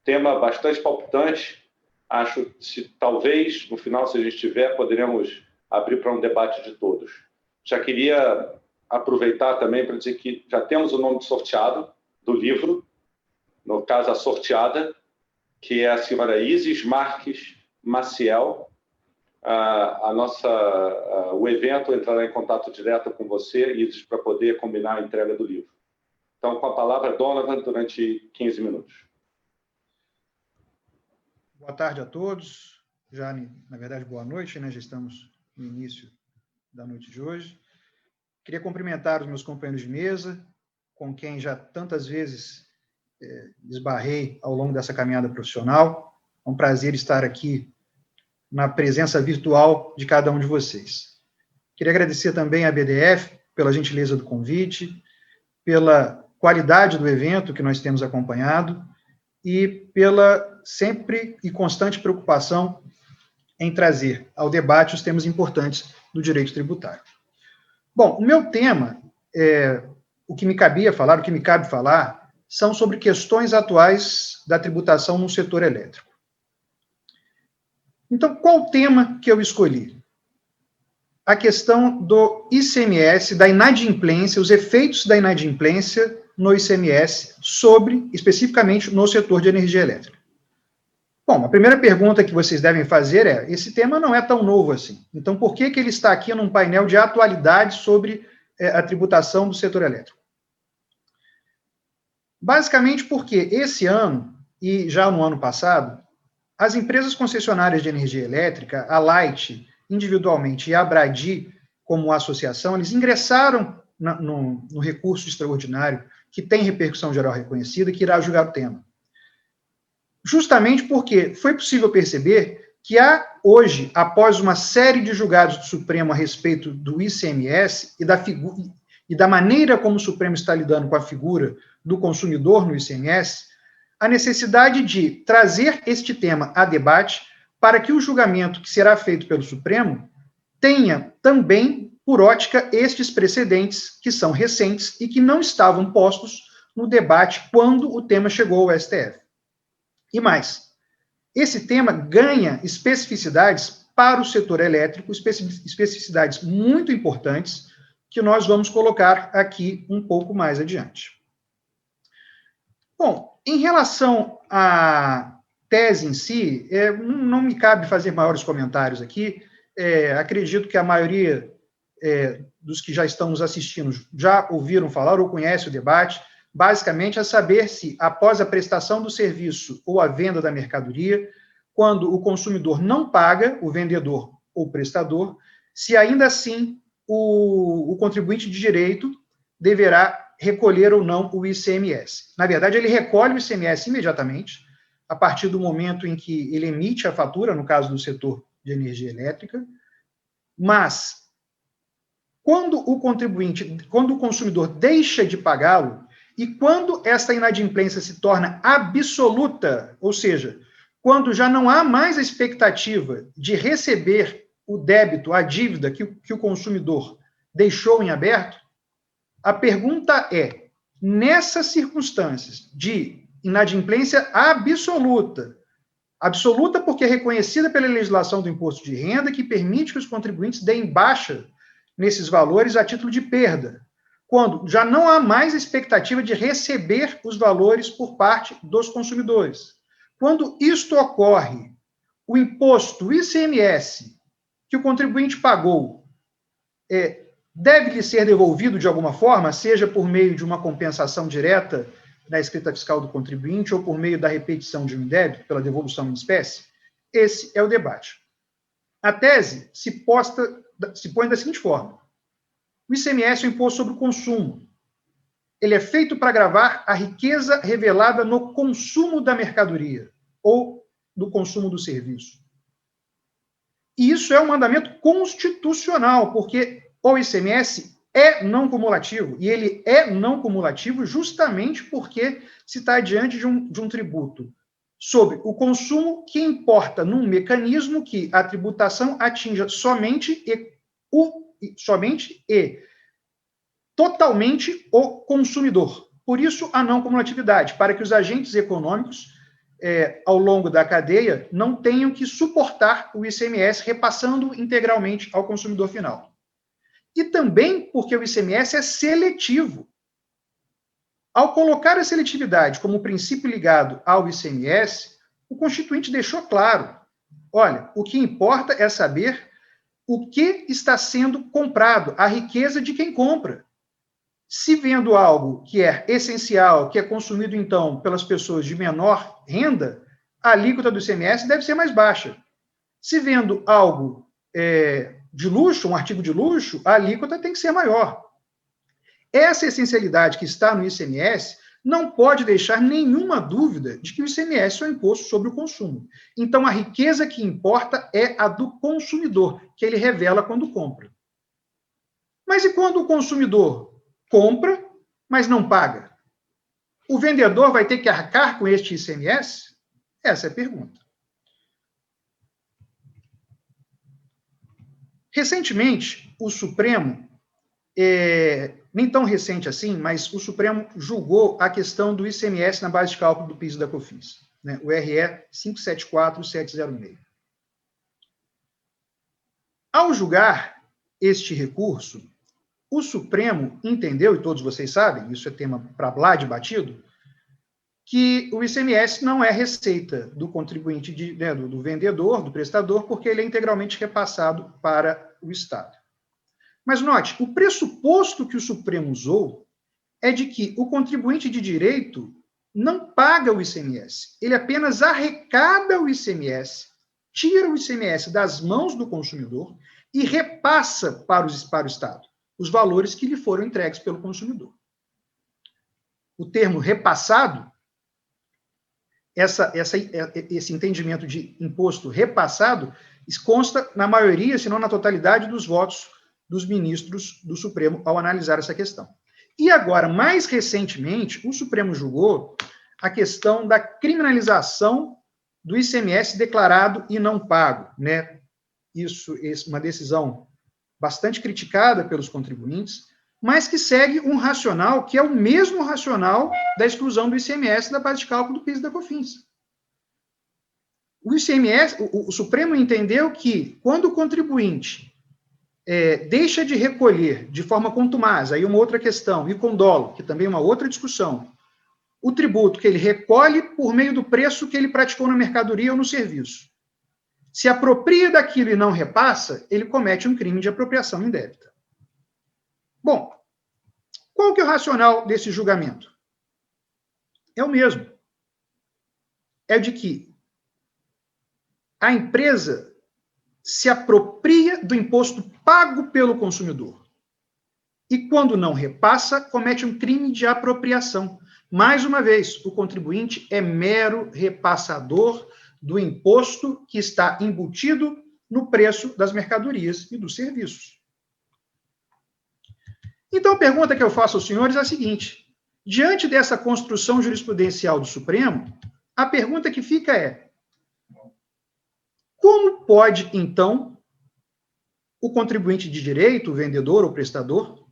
Speaker 2: Tema bastante palpitante. Acho que talvez, no final, se a gente tiver, poderemos abrir para um debate de todos. Já queria aproveitar também para dizer que já temos o nome sorteado do livro, no caso, a sorteada, que é a senhora Isis Marques Maciel. O evento entrará em contato direto com você, Isis, para poder combinar a entrega do livro. Então, com a palavra, Donovan, durante 15 minutos.
Speaker 6: Boa tarde a todos. Já, na verdade, boa noite, né? Já estamos no início da noite de hoje. Queria cumprimentar os meus companheiros de mesa, com quem já tantas vezes esbarrei ao longo dessa caminhada profissional. É um prazer estar aqui na presença virtual de cada um de vocês. Queria agradecer também à BDF pela gentileza do convite, pela qualidade do evento que nós temos acompanhado e pela sempre e constante preocupação em trazer ao debate os temas importantes do direito tributário. Bom, o meu tema, o que me cabe falar, são sobre questões atuais da tributação no setor elétrico. Então, qual o tema que eu escolhi? A questão do ICMS, da inadimplência, os efeitos da inadimplência no ICMS especificamente, no setor de energia elétrica. Bom, a primeira pergunta que vocês devem fazer é, esse tema não é tão novo assim. Então, por que ele está aqui num painel de atualidade sobre a tributação do setor elétrico? Basicamente porque esse ano, e já no ano passado, as empresas concessionárias de energia elétrica, a Light individualmente e a Abradi como associação, eles ingressaram no recurso extraordinário, que tem repercussão geral reconhecida, que irá julgar o tema. Justamente porque foi possível perceber que há hoje, após uma série de julgados do Supremo a respeito do ICMS e da maneira como o Supremo está lidando com a figura do consumidor no ICMS, a necessidade de trazer este tema a debate para que o julgamento que será feito pelo Supremo tenha também, por ótica, estes precedentes que são recentes e que não estavam postos no debate quando o tema chegou ao STF. E mais, esse tema ganha especificidades para o setor elétrico, especificidades muito importantes, que nós vamos colocar aqui um pouco mais adiante. Bom, em relação à tese em si, não me cabe fazer maiores comentários aqui. Acredito que a maioria dos que já estão nos assistindo já ouviram falar ou conhecem o debate. Basicamente, é saber se, após a prestação do serviço ou a venda da mercadoria, quando o consumidor não paga, o vendedor ou o prestador, se ainda assim o contribuinte de direito deverá recolher ou não o ICMS. Na verdade, ele recolhe o ICMS imediatamente, a partir do momento em que ele emite a fatura, no caso do setor de energia elétrica, mas quando o consumidor deixa de pagá-lo, e quando esta inadimplência se torna absoluta, ou seja, quando já não há mais a expectativa de receber o débito, a dívida que o consumidor deixou em aberto, a pergunta é, nessas circunstâncias de inadimplência absoluta porque é reconhecida pela legislação do imposto de renda, que permite que os contribuintes deem baixa nesses valores a título de perda, quando já não há mais expectativa de receber os valores por parte dos consumidores. Quando isto ocorre, o imposto, o ICMS, que o contribuinte pagou, deve-lhe ser devolvido de alguma forma, seja por meio de uma compensação direta na escrita fiscal do contribuinte ou por meio da repetição de um débito, pela devolução em espécie? Esse é o debate. A tese se põe da seguinte forma. O ICMS é um imposto sobre o consumo. Ele é feito para gravar a riqueza revelada no consumo da mercadoria ou do consumo do serviço. E isso é um mandamento constitucional, porque o ICMS é não cumulativo, e ele é não cumulativo justamente porque se está diante de um tributo sobre o consumo que importa num mecanismo que a tributação atinja somente e totalmente o consumidor. Por isso, a não cumulatividade, para que os agentes econômicos, ao longo da cadeia, não tenham que suportar o ICMS, repassando integralmente ao consumidor final. E também porque o ICMS é seletivo. Ao colocar a seletividade como princípio ligado ao ICMS, o Constituinte deixou claro, olha, o que importa é saber o que está sendo comprado, a riqueza de quem compra. Se vendo algo que é essencial, que é consumido, então, pelas pessoas de menor renda, a alíquota do ICMS deve ser mais baixa. Se vendo algo de luxo, um artigo de luxo, a alíquota tem que ser maior. Essa essencialidade que está no ICMS não pode deixar nenhuma dúvida de que o ICMS é um imposto sobre o consumo. Então, a riqueza que importa é a do consumidor, que ele revela quando compra. Mas e quando o consumidor compra, mas não paga? O vendedor vai ter que arcar com este ICMS? Essa é a pergunta. Recentemente, o Supremo, nem tão recente assim, mas o Supremo julgou a questão do ICMS na base de cálculo do PIS e da COFINS, né, o RE 574706. Ao julgar este recurso, o Supremo entendeu, e todos vocês sabem, isso é tema para lá de batido, que o ICMS não é receita do contribuinte, do vendedor, do prestador, porque ele é integralmente repassado para o Estado. Mas note, o pressuposto que o Supremo usou é de que o contribuinte de direito não paga o ICMS, ele apenas arrecada o ICMS, tira o ICMS das mãos do consumidor e repassa para o Estado os valores que lhe foram entregues pelo consumidor. O termo repassado, esse entendimento de imposto repassado, consta na maioria, se não na totalidade, dos votos dos ministros do Supremo ao analisar essa questão. E agora, mais recentemente, o Supremo julgou a questão da criminalização do ICMS declarado e não pago, né? Isso é uma decisão bastante criticada pelos contribuintes, mas que segue um racional que é o mesmo racional da exclusão do ICMS da base de cálculo do PIS e da COFINS. O ICMS, o Supremo entendeu que quando o contribuinte deixa de recolher de forma contumaz, aí uma outra questão, e com dolo, que também é uma outra discussão, o tributo que ele recolhe por meio do preço que ele praticou na mercadoria ou no serviço, se apropria daquilo e não repassa, ele comete um crime de apropriação indébita. Bom, qual que é o racional desse julgamento? É o mesmo. É de que a empresa se apropria do imposto pago pelo consumidor. E quando não repassa, comete um crime de apropriação. Mais uma vez, o contribuinte é mero repassador do imposto que está embutido no preço das mercadorias e dos serviços. Então, a pergunta que eu faço aos senhores é a seguinte: diante dessa construção jurisprudencial do Supremo, a pergunta que fica é: como pode, então, o contribuinte de direito, o vendedor ou prestador,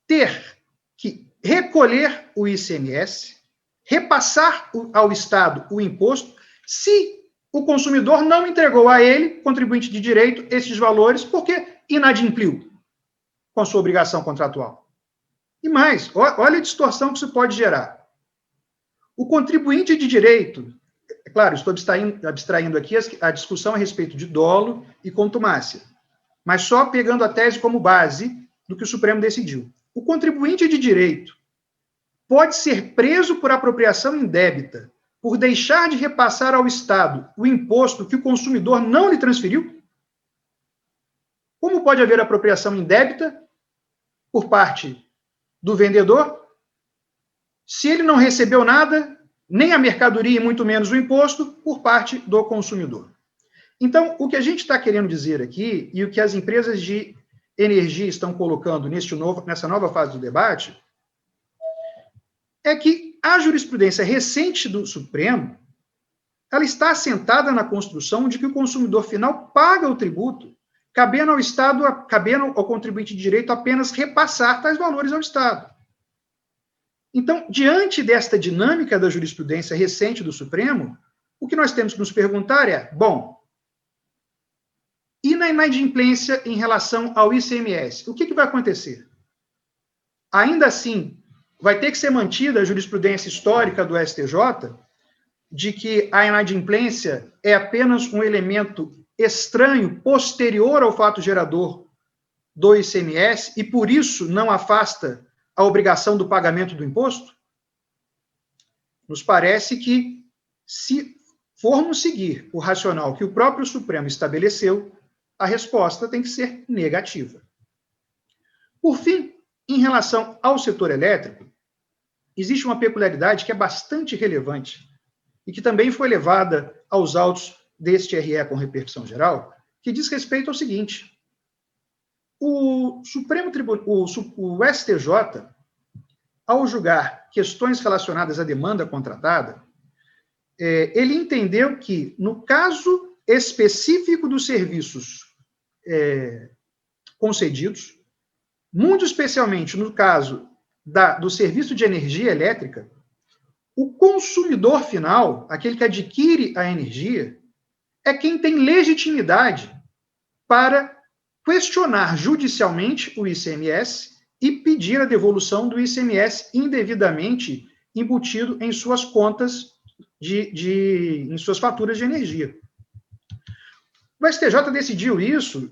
Speaker 6: ter que recolher o ICMS, repassar ao Estado o imposto, se o consumidor não entregou a ele, contribuinte de direito, esses valores, porque inadimpliu com a sua obrigação contratual? E mais, olha a distorção que isso pode gerar. O contribuinte de direito, é claro, estou abstraindo aqui a discussão a respeito de dolo e contumácia, mas só pegando a tese como base do que o Supremo decidiu. O contribuinte de direito pode ser preso por apropriação indébita por deixar de repassar ao Estado o imposto que o consumidor não lhe transferiu? Como pode haver apropriação indébita por parte do vendedor se ele não recebeu nada, nem a mercadoria e muito menos o imposto, por parte do consumidor? Então, o que a gente está querendo dizer aqui, e o que as empresas de energia estão colocando nessa nova fase do debate, é que a jurisprudência recente do Supremo, ela está assentada na construção de que o consumidor final paga o tributo, cabendo ao Estado, cabendo ao contribuinte de direito apenas repassar tais valores ao Estado. Então, diante desta dinâmica da jurisprudência recente do Supremo, o que nós temos que nos perguntar é, bom, e na inadimplência em relação ao ICMS? O que vai acontecer? Ainda assim, vai ter que ser mantida a jurisprudência histórica do STJ de que a inadimplência é apenas um elemento estranho, posterior ao fato gerador do ICMS, e por isso não afasta a obrigação do pagamento do imposto? Nos parece que, se formos seguir o racional que o próprio Supremo estabeleceu, a resposta tem que ser negativa. Por fim, em relação ao setor elétrico, existe uma peculiaridade que é bastante relevante e que também foi levada aos autos deste RE com repercussão geral, que diz respeito ao seguinte: o STJ, ao julgar questões relacionadas à demanda contratada, ele entendeu que, no caso específico dos serviços concedidos, muito especialmente no caso do serviço de energia elétrica, o consumidor final, aquele que adquire a energia, é quem tem legitimidade para questionar judicialmente o ICMS e pedir a devolução do ICMS indevidamente embutido em suas contas, em suas faturas de energia. O STJ decidiu isso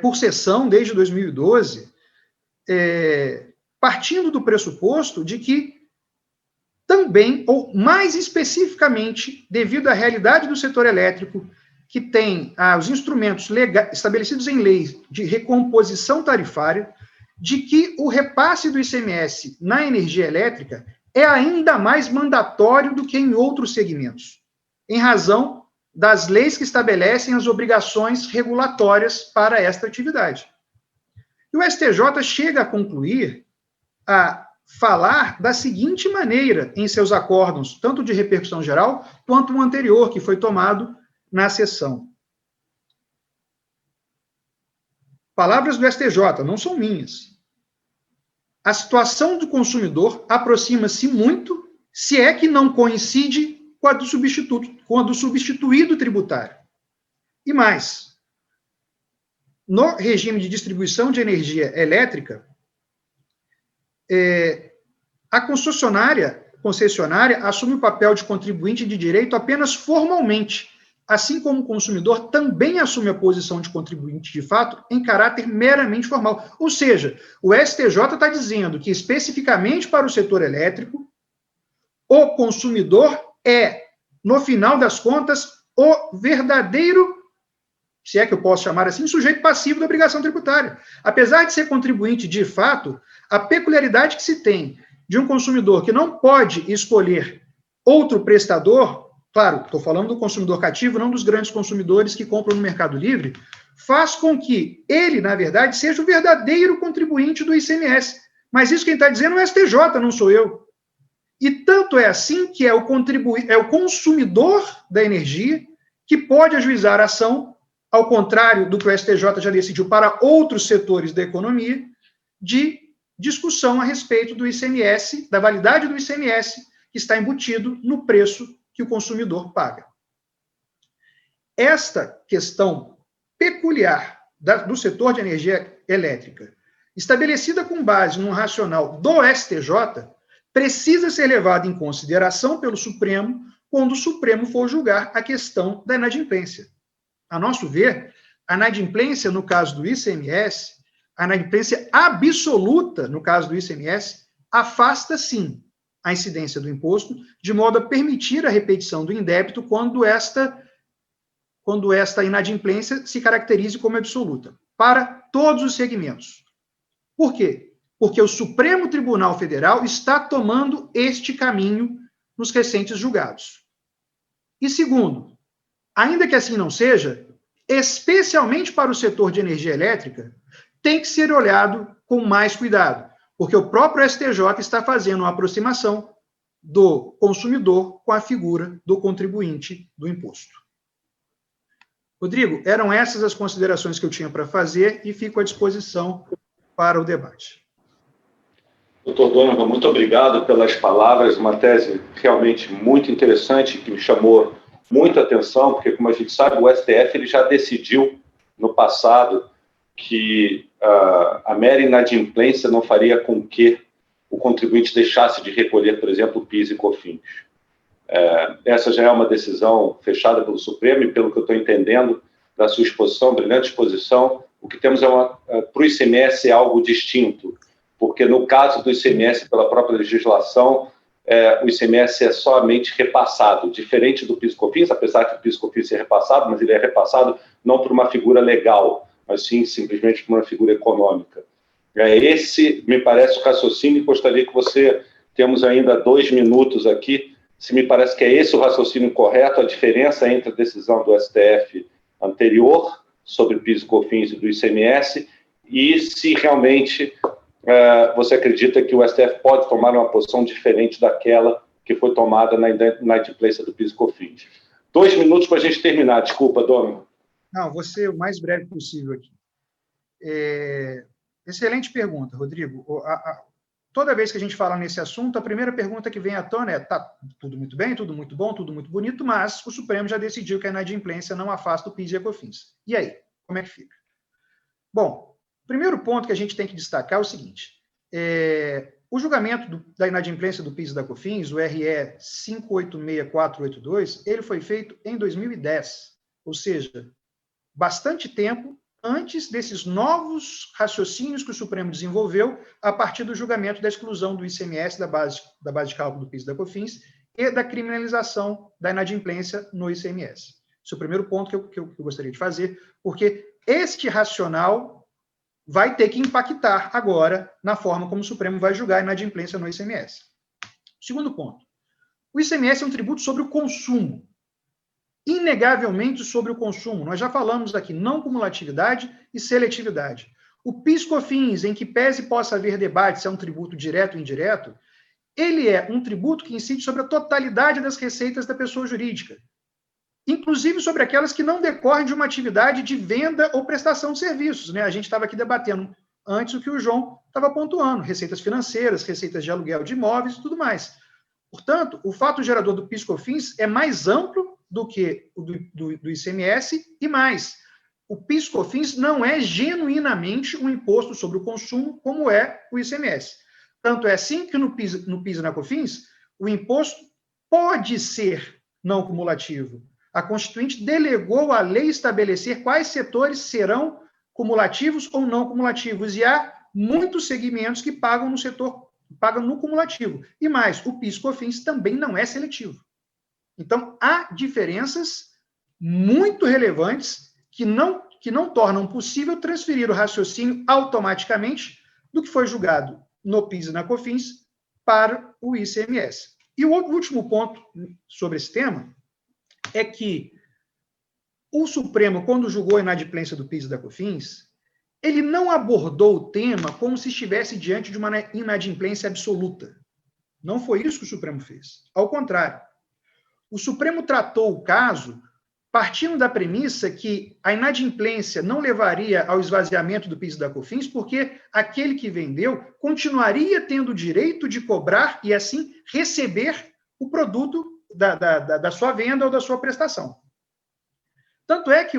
Speaker 6: por sessão desde 2012, partindo do pressuposto de que também, ou mais especificamente, devido à realidade do setor elétrico, que tem os instrumentos estabelecidos em lei de recomposição tarifária, de que o repasse do ICMS na energia elétrica é ainda mais mandatório do que em outros segmentos, em razão das leis que estabelecem as obrigações regulatórias para esta atividade. E o STJ chega a concluir, a falar da seguinte maneira em seus acórdãos, tanto de repercussão geral, quanto o anterior, que foi tomado na sessão. Palavras do STJ, não são minhas. A situação do consumidor aproxima-se muito, se é que não coincide com a do substituído tributário. E mais, no regime de distribuição de energia elétrica, a concessionária assume o papel de contribuinte de direito apenas formalmente, assim como o consumidor também assume a posição de contribuinte de fato em caráter meramente formal. Ou seja, o STJ está dizendo que, especificamente para o setor elétrico, o consumidor é, no final das contas, o verdadeiro, se é que eu posso chamar assim, sujeito passivo da obrigação tributária. Apesar de ser contribuinte de fato, a peculiaridade que se tem de um consumidor que não pode escolher outro prestador, claro, estou falando do consumidor cativo, não dos grandes consumidores que compram no Mercado Livre, faz com que ele, na verdade, seja o verdadeiro contribuinte do ICMS. Mas isso quem está dizendo é o STJ, não sou eu. E tanto é assim que é o consumidor da energia que pode ajuizar a ação, ao contrário do que o STJ já decidiu para outros setores da economia, de discussão a respeito do ICMS, da validade do ICMS, que está embutido no preço que o consumidor paga. Esta questão peculiar do setor de energia elétrica, estabelecida com base num racional do STJ, precisa ser levada em consideração pelo Supremo quando o Supremo for julgar a questão da inadimplência. A nosso ver, a inadimplência no caso do ICMS, a inadimplência absoluta no caso do ICMS, afasta, sim, a incidência do imposto, de modo a permitir a repetição do indébito quando esta inadimplência se caracterize como absoluta, para todos os segmentos. Por quê? Porque o Supremo Tribunal Federal está tomando este caminho nos recentes julgados. E segundo, ainda que assim não seja, especialmente para o setor de energia elétrica, tem que ser olhado com mais cuidado, porque o próprio STJ está fazendo uma aproximação do consumidor com a figura do contribuinte do imposto. Rodrigo, eram essas as considerações que eu tinha para fazer e fico à disposição para o debate.
Speaker 2: Doutor Donovan, muito obrigado pelas palavras, uma tese realmente muito interessante que me chamou muita atenção, porque, como a gente sabe, o STF ele já decidiu no passado que a mera inadimplência não faria com que o contribuinte deixasse de recolher, por exemplo, o PIS e COFINS. Essa já é uma decisão fechada pelo Supremo e, pelo que eu estou entendendo da sua exposição, brilhante exposição, o que temos para o ICMS é algo distinto, porque no caso do ICMS, pela própria legislação, o ICMS é somente repassado, diferente do PIS e COFINS, apesar de o PIS e COFINS ser repassado, mas ele é repassado não por uma figura legal, mas sim simplesmente por uma figura econômica. Esse me parece o raciocínio e gostaria que você, temos ainda 2 minutos aqui, se me parece que é esse o raciocínio correto, a diferença entre a decisão do STF anterior sobre PIS e COFINS e do ICMS, e se realmente você acredita que o STF pode tomar uma posição diferente daquela que foi tomada na inadimplência do PIS e COFINS. 2 minutos para a gente terminar, desculpa, Donovan.
Speaker 6: Não, vou ser o mais breve possível aqui. Excelente pergunta, Rodrigo. Toda vez que a gente fala nesse assunto, a primeira pergunta que vem à tona é: tá tudo muito bem, tudo muito bom, tudo muito bonito, mas o Supremo já decidiu que a inadimplência não afasta o PIS e a COFINS. E aí, como é que fica? Bom, o primeiro ponto que a gente tem que destacar é o seguinte: o julgamento da inadimplência do PIS e da COFINS, o RE 586482, ele foi feito em 2010, ou seja, bastante tempo antes desses novos raciocínios que o Supremo desenvolveu a partir do julgamento da exclusão do ICMS da base de cálculo do PIS e da COFINS e da criminalização da inadimplência no ICMS. Esse é o primeiro ponto que eu gostaria de fazer, porque este racional vai ter que impactar agora na forma como o Supremo vai julgar a inadimplência no ICMS. Segundo ponto, o ICMS é um tributo sobre o consumo, inegavelmente sobre o consumo. Nós já falamos aqui não cumulatividade e seletividade. O PIS/COFINS, em que pese possa haver debate se é um tributo direto ou indireto, ele é um tributo que incide sobre a totalidade das receitas da pessoa jurídica, inclusive sobre aquelas que não decorrem de uma atividade de venda ou prestação de serviços, né? A gente estava aqui debatendo antes o que o João estava pontuando, receitas financeiras, receitas de aluguel de imóveis e tudo mais. Portanto, o fato gerador do PIS/COFINS é mais amplo do que o do ICMS e mais. O PIS/COFINS não é genuinamente um imposto sobre o consumo como é o ICMS. Tanto é assim que no PIS e na COFINS, o imposto pode ser não cumulativo. A Constituinte delegou à lei estabelecer quais setores serão cumulativos ou não cumulativos, e há muitos segmentos que pagam no cumulativo. E mais, o PIS/COFINS também não é seletivo. Então, há diferenças muito relevantes que não tornam possível transferir o raciocínio automaticamente do que foi julgado no PIS e na COFINS para o ICMS. E o último ponto sobre esse tema é que o Supremo, quando julgou a inadimplência do PIS e da COFINS, ele não abordou o tema como se estivesse diante de uma inadimplência absoluta. Não foi isso que o Supremo fez. Ao contrário, o Supremo tratou o caso partindo da premissa que a inadimplência não levaria ao esvaziamento do PIS e da COFINS, porque aquele que vendeu continuaria tendo o direito de cobrar e, assim, receber o produto da sua venda ou da sua prestação. Tanto é que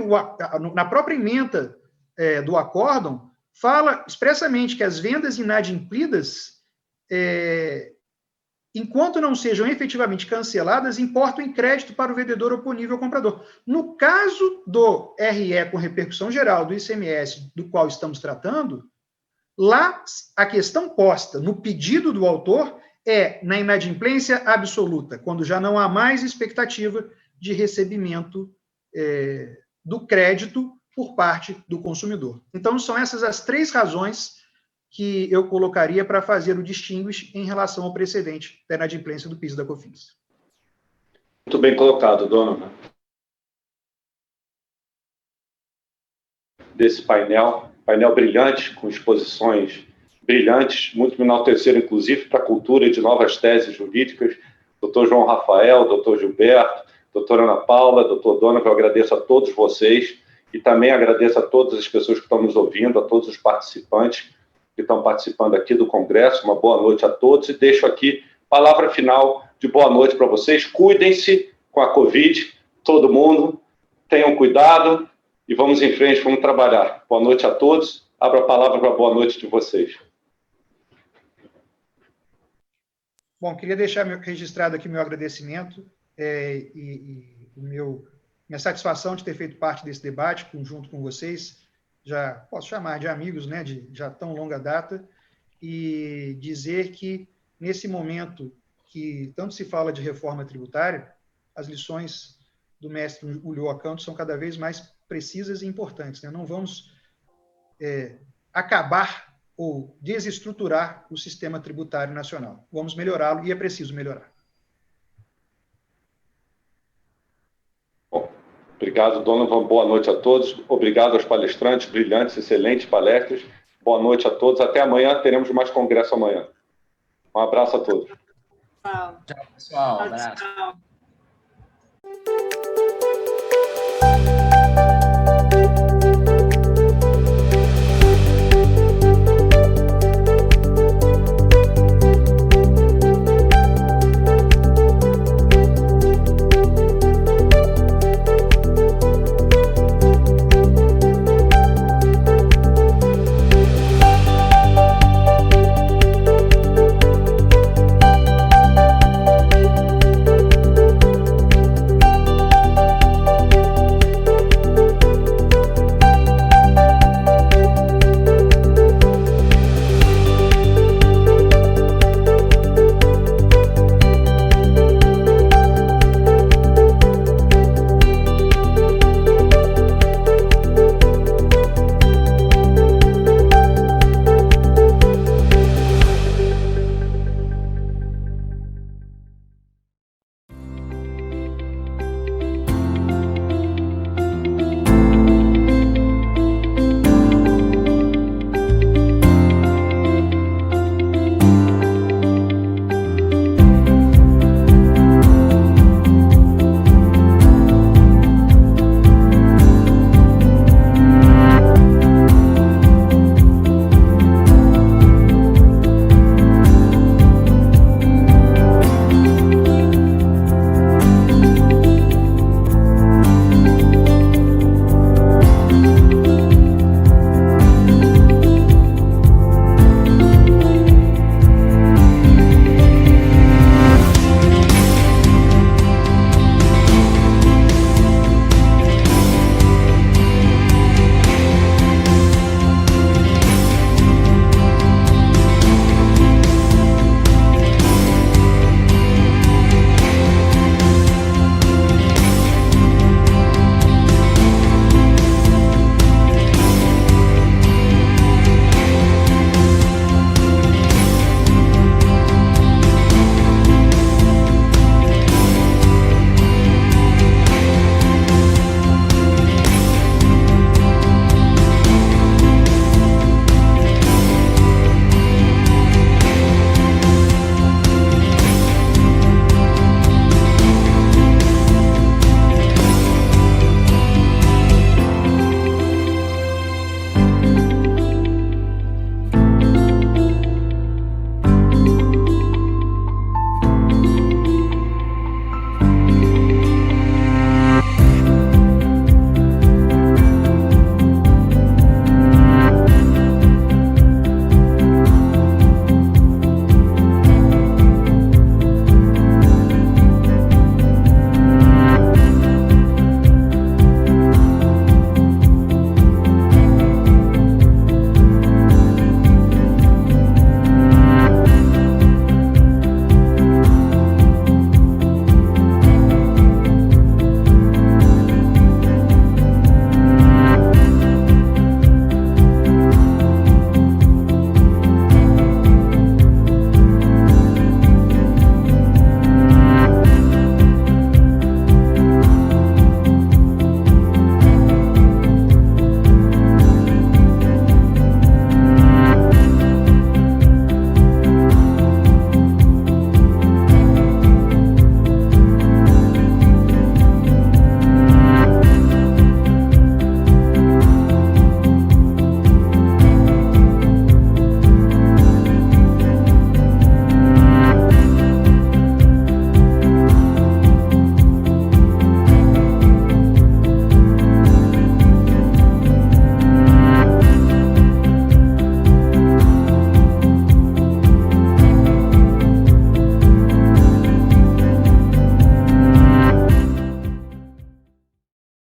Speaker 6: na própria ementa do acórdão fala expressamente que as vendas inadimplidas, enquanto não sejam efetivamente canceladas, importam em crédito para o vendedor oponível ao comprador. No caso do RE com repercussão geral do ICMS, do qual estamos tratando, lá a questão posta no pedido do autor é na inadimplência absoluta, quando já não há mais expectativa de recebimento do crédito por parte do consumidor. Então, são essas as três razões que eu colocaria para fazer o distinguish em relação ao precedente da inadimplência do PIS e da COFINS.
Speaker 2: Muito bem colocado, Donovan. Desse painel brilhante, com exposições brilhantes, muito me enalteceram, inclusive, para a cultura de novas teses jurídicas. Dr. João Rafael, Dr. Gilberto, doutora Ana Paula, doutor Donovan, eu agradeço a todos vocês e também agradeço a todas as pessoas que estão nos ouvindo, a todos os participantes que estão participando aqui do Congresso. Uma boa noite a todos e deixo aqui palavra final de boa noite para vocês. Cuidem-se com a Covid, todo mundo, tenham cuidado e vamos em frente, vamos trabalhar. Boa noite a todos. Abro a palavra para a boa noite de vocês.
Speaker 6: Bom, queria deixar registrado aqui meu agradecimento minha satisfação de ter feito parte desse debate junto com vocês. Já posso chamar de amigos, né, de já tão longa data, e dizer que, nesse momento que tanto se fala de reforma tributária, as lições do mestre Julio Acanto são cada vez mais precisas e importantes, né? Não vamos acabar ou desestruturar o sistema tributário nacional. Vamos melhorá-lo e é preciso melhorar.
Speaker 2: Bom, obrigado, Donovan. Boa noite a todos. Obrigado aos palestrantes, brilhantes, excelentes palestras. Boa noite a todos. Até amanhã. Teremos mais congresso amanhã. Um abraço a todos.
Speaker 5: Tchau.
Speaker 4: Tchau, pessoal. Um abraço.
Speaker 5: Tchau.